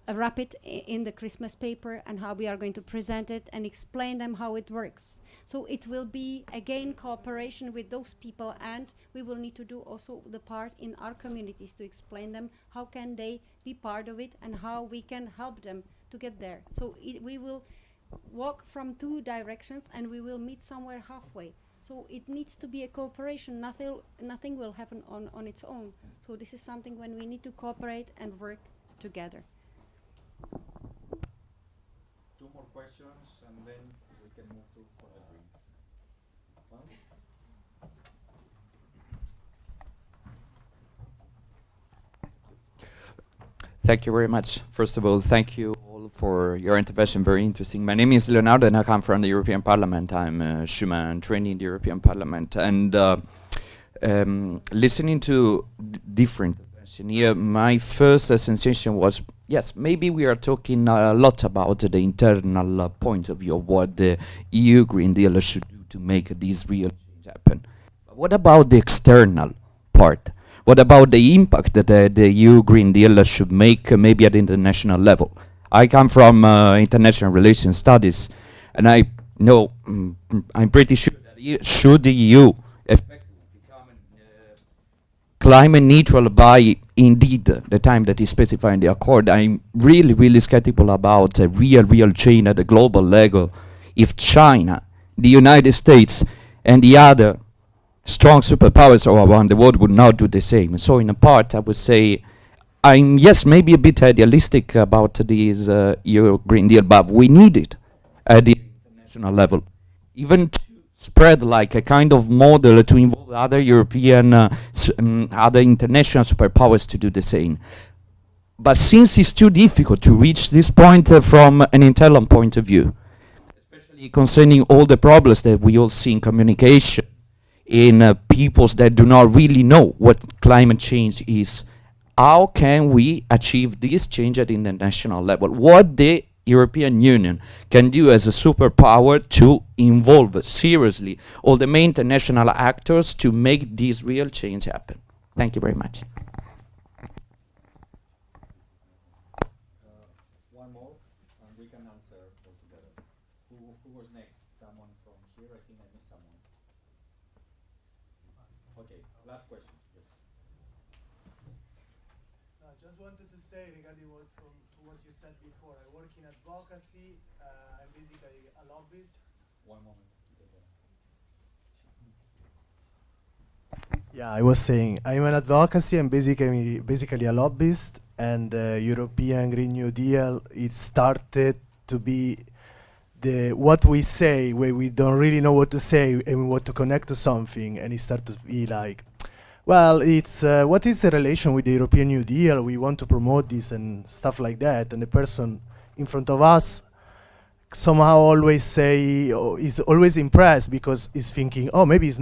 wrap it in the Christmas paper and how we are going to present it and explain them how it works. So it will be again cooperation with those people, and we will need to do also the part in our communities to explain them how can they be part of it and how we can help them to get there. So we will walk from two directions and we will meet somewhere halfway. So it needs to be a cooperation. Nothing will happen on its own. So this is something when we need to cooperate and work together. Two more questions and then we can move to other drinks. Thank you very much. First of all, thank you all for your intervention. Very interesting. My name is Leonardo and I come from the European Parliament. I'm a Schumann trainee in the European Parliament. And listening to different interventions here, my first sensation was, yes, maybe we are talking a lot about the internal point of view of what the EU Green Deal should do to make this real change happen. But what about the external part? What about the impact that the EU Green Deal should make maybe at international level? I come from international relations studies, and I know, I'm pretty sure that should the EU effectively become climate neutral by indeed the time that is specified in the accord, I'm really skeptical about a real change at the global level if China, the United States, and the other strong superpowers around the world would not do the same. So in a part, I would say, I'm, yes, maybe a bit idealistic about this Euro Green Deal, but we need it at the international level. Even to spread like a kind of model to involve other European, other international superpowers to do the same. But since it's too difficult to reach this point from an internal point of view, especially concerning all the problems that we all see in communication, in peoples that do not really know what climate change is, how can we achieve this change at international level? What the European Union can do as a superpower to involve seriously all the main international actors to make this real change happen? Thank you very much. One more, and we can answer all together. Who was next? Someone from here? I think I missed someone. Okay, last question. Yes. I just wanted to say regarding what you said before. I work in advocacy. I'm basically a lobbyist. One moment. Yeah, I was saying I'm an advocacy. I'm basically a lobbyist, and the European Green New Deal, it started to be what we say where we don't really know what to say and we want to connect to something, and it started to be like, well, it's what is the relation with the European New Deal? We want to promote this and stuff like that, and the person in front of us somehow always say, or is always impressed because he's thinking, oh, maybe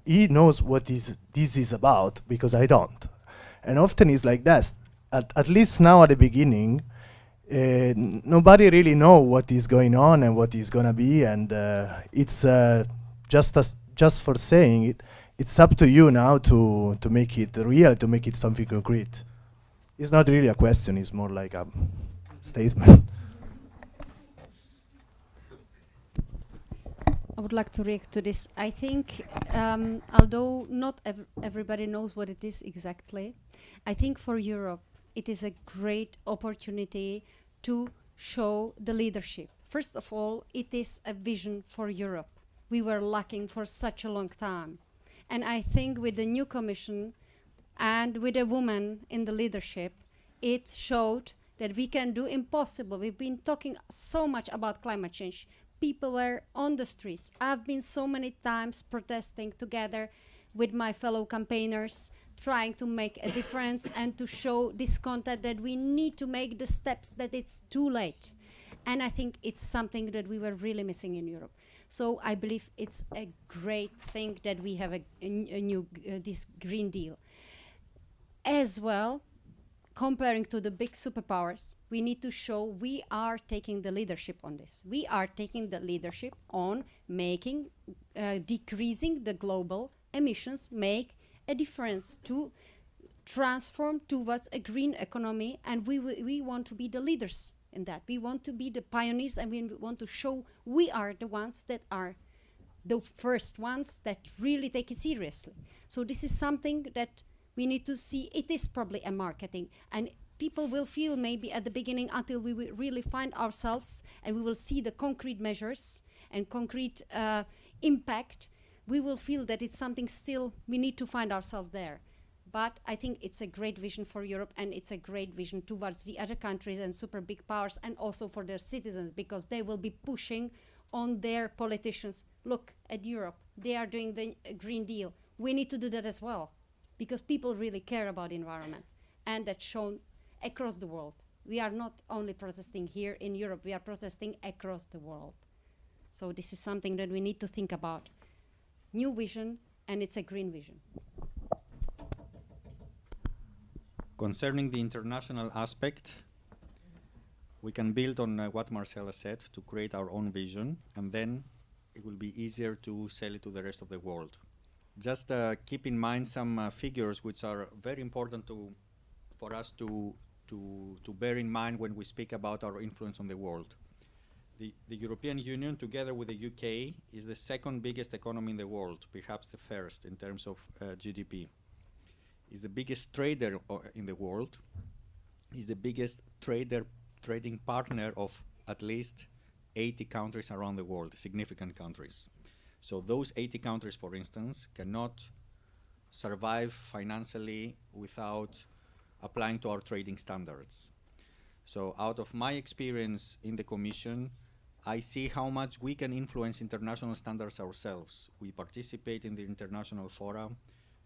he knows what this is about because I don't. And often it's like that. At least now at the beginning, nobody really know what is going on and what is gonna be, and it's just for saying it. It's up to you now to make it real, to make it something concrete. It's not really a question. It's more like a statement. I would like to react to this. I think, although not everybody knows what it is exactly, I think for Europe it is a great opportunity to show the leadership. First of all, it is a vision for Europe. We were lacking for such a long time. And I think with the new Commission and with a woman in the leadership, it showed that we can do impossible. We've been talking so much about climate change. People were on the streets. I've been so many times protesting together with my fellow campaigners, trying to make a difference and to show discontent that we need to make the steps, that it's too late. And I think it's something that we were really missing in Europe. So I believe it's a great thing that we have a new, this Green Deal. As well, comparing to the big superpowers, we need to show we are taking the leadership on this. We are taking the leadership on making, decreasing the global emissions, make a difference to transform towards a green economy, and we want to be the leaders in that. We want to be the pioneers, and we want to show we are the ones that are the first ones that really take it seriously. So this is something that we need to see. It is probably a marketing, and people will feel maybe at the beginning until we will really find ourselves and we will see the concrete measures and concrete impact. We will feel that it's something still we need to find ourselves there. But I think it's a great vision for Europe, and it's a great vision towards the other countries and super big powers, and also for their citizens, because they will be pushing on their politicians. Look at Europe. They are doing the Green Deal. We need to do that as well, because people really care about the environment, and that's shown across the world. We are not only protesting here in Europe, we are protesting across the world. So this is something that we need to think about. New vision, and it's a green vision. Concerning the international aspect, we can build on what Marcela said to create our own vision, and then it will be easier to sell it to the rest of the world. Just keep in mind some figures which are very important for us to bear in mind when we speak about our influence on the world. The European Union, together with the UK, is the second biggest economy in the world, perhaps the first in terms of GDP. Is the biggest trader in the world, is the biggest trading partner of at least 80 countries around the world, significant countries. So those 80 countries, for instance, cannot survive financially without applying to our trading standards. So out of my experience in the Commission, I see how much we can influence international standards ourselves. We participate in the international fora.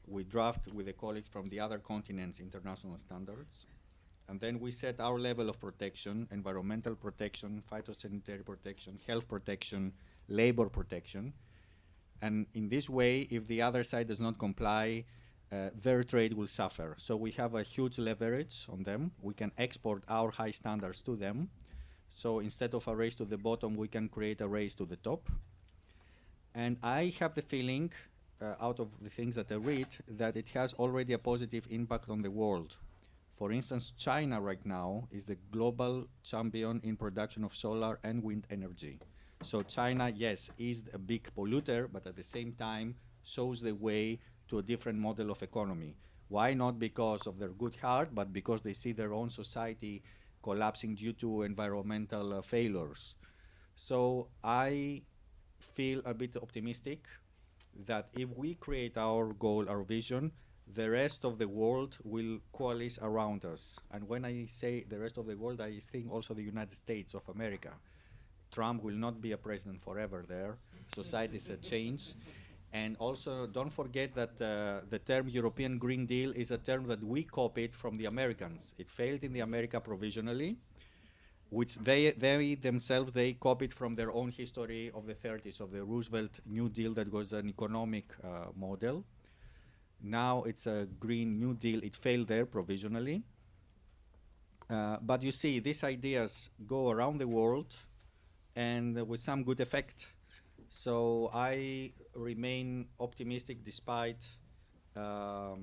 We draft with a colleague from the other continents international standards, and then we set our level of protection: environmental protection, phytosanitary protection, health protection, labor protection. And in this way, if the other side does not comply, their trade will suffer. So we have a huge leverage on them. We can export our high standards to them. So instead of a race to the bottom, we can create a race to the top. And I have the feeling, out of the things that I read, that it has already a positive impact on the world. For instance, China right now is the global champion in production of solar and wind energy. So China, yes, is a big polluter, but at the same time shows the way to a different model of economy. Why? Not because of their good heart, but because they see their own society collapsing due to environmental failures. So I feel a bit optimistic that if we create our goal, our vision, the rest of the world will coalesce around us. And when I say the rest of the world, I think also the United States of America. Trump will not be a president forever there. Societies change. And also, don't forget that the term European Green Deal is a term that we copied from the Americans. It failed in the America provisionally, which they themselves copied from their own history of the 30s, of the Roosevelt New Deal that was an economic model. Now it's a Green New Deal. It failed there provisionally. But you see, these ideas go around the world and with some good effect. So I remain optimistic despite the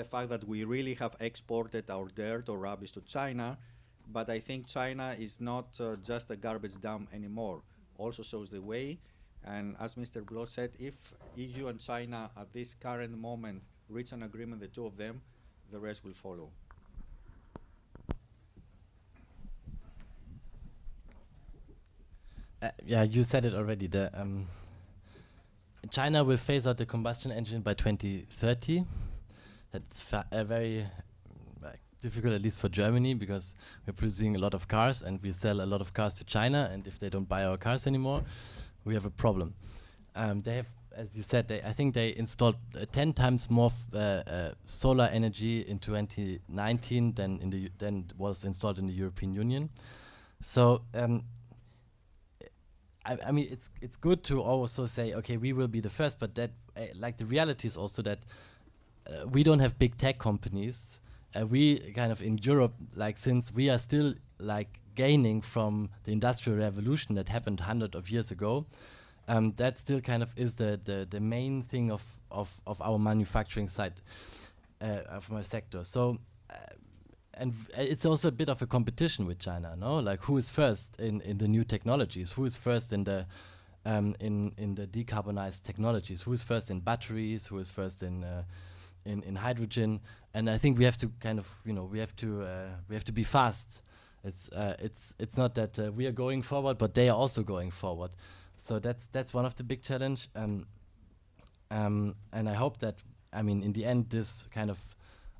fact that we really have exported our dirt or rubbish to China. but I think China is not just a garbage dump anymore. Also shows the way. And as Mr. Bloch said, if EU and China at this current moment reach an agreement, the two of them, the rest will follow. Yeah, you said it already. China will phase out the combustion engine by 2030. That's very difficult, at least for Germany, because we're producing a lot of cars and we sell a lot of cars to China. And if they don't buy our cars anymore, we have a problem. They have, as you said, I think they installed 10 times more solar energy in 2019 than was installed in the European Union. So. I mean, it's good to also say, okay, we will be the first, but that, like, the reality is also that we don't have big tech companies. We kind of in Europe, like, since we are still like gaining from the Industrial Revolution that happened hundreds of years ago, that still kind of is the main thing of our manufacturing side of my sector. So. And it's also a bit of a competition with China, no? Like, who is first in the new technologies? Who is first in the decarbonized technologies? Who is first in batteries? Who is first in hydrogen? And I think we have to kind of, we have to be fast. It's not that we are going forward, but they are also going forward. So that's one of the big challenge. And I hope that, I mean, in the end, this kind of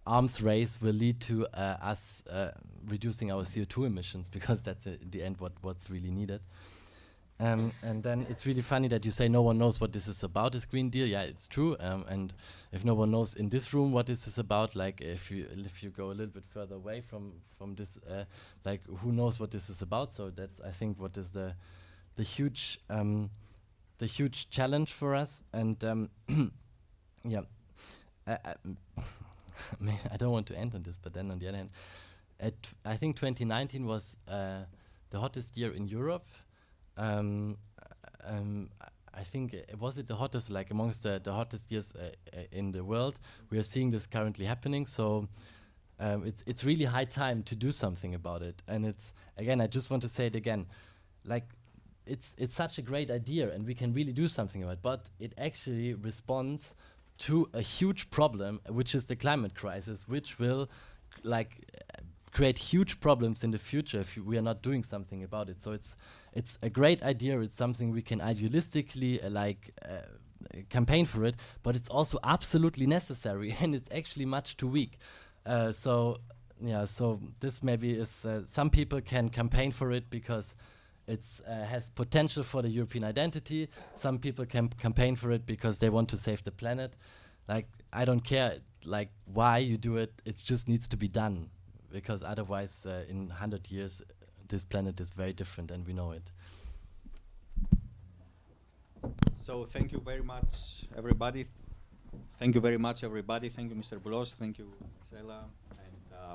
arms race will lead to us reducing our CO2 emissions, because that's in the end what's really needed. And then it's really funny that you say no one knows what this is about, this Green Deal. Yeah, it's true. And if no one knows in this room what this is about, like if you go a little bit further away from this, like, who knows what this is about? So that's, I think, what is the huge challenge for us. And yeah. I don't want to end on this, but then on the other hand, I think 2019 was the hottest year in Europe. I think was it the hottest, like amongst the hottest years in the world. We are seeing this currently happening, so it's really high time to do something about it. And it's, again, I just want to say it again, like, it's such a great idea and we can really do something about it, but it actually responds to a huge problem, which is the climate crisis, which will create huge problems in the future if we are not doing something about it. So it's a great idea. It's something we can idealistically campaign for it, but it's also absolutely necessary, and it's actually much too weak. So this maybe is some people can campaign for it because it's has potential for the European identity. Some people can campaign for it because they want to save the planet. Like, I don't care, like, why you do it. It just needs to be done, because otherwise, in 100 years, this planet is very different, and we know it. So thank you very much, everybody. Thank you very much, everybody. Thank you, Mr. Bloch. Thank you, Marcela.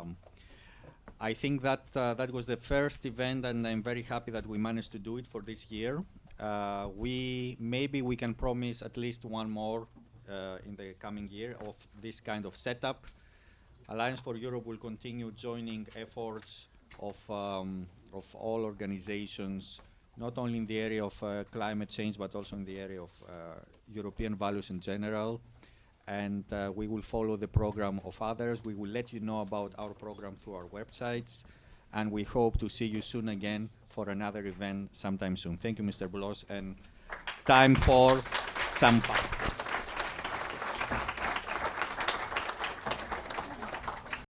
And I think that that was the first event, and I'm very happy that we managed to do it for this year. Maybe we can promise at least one more in the coming year of this kind of setup. Alliance for Europe will continue joining efforts of all organizations, not only in the area of climate change, but also in the area of European values in general. And we will follow the program of others. We will let you know about our program through our websites. And we hope to see you soon again for another event sometime soon. Thank you, Mr. Bloch, and time for some fun.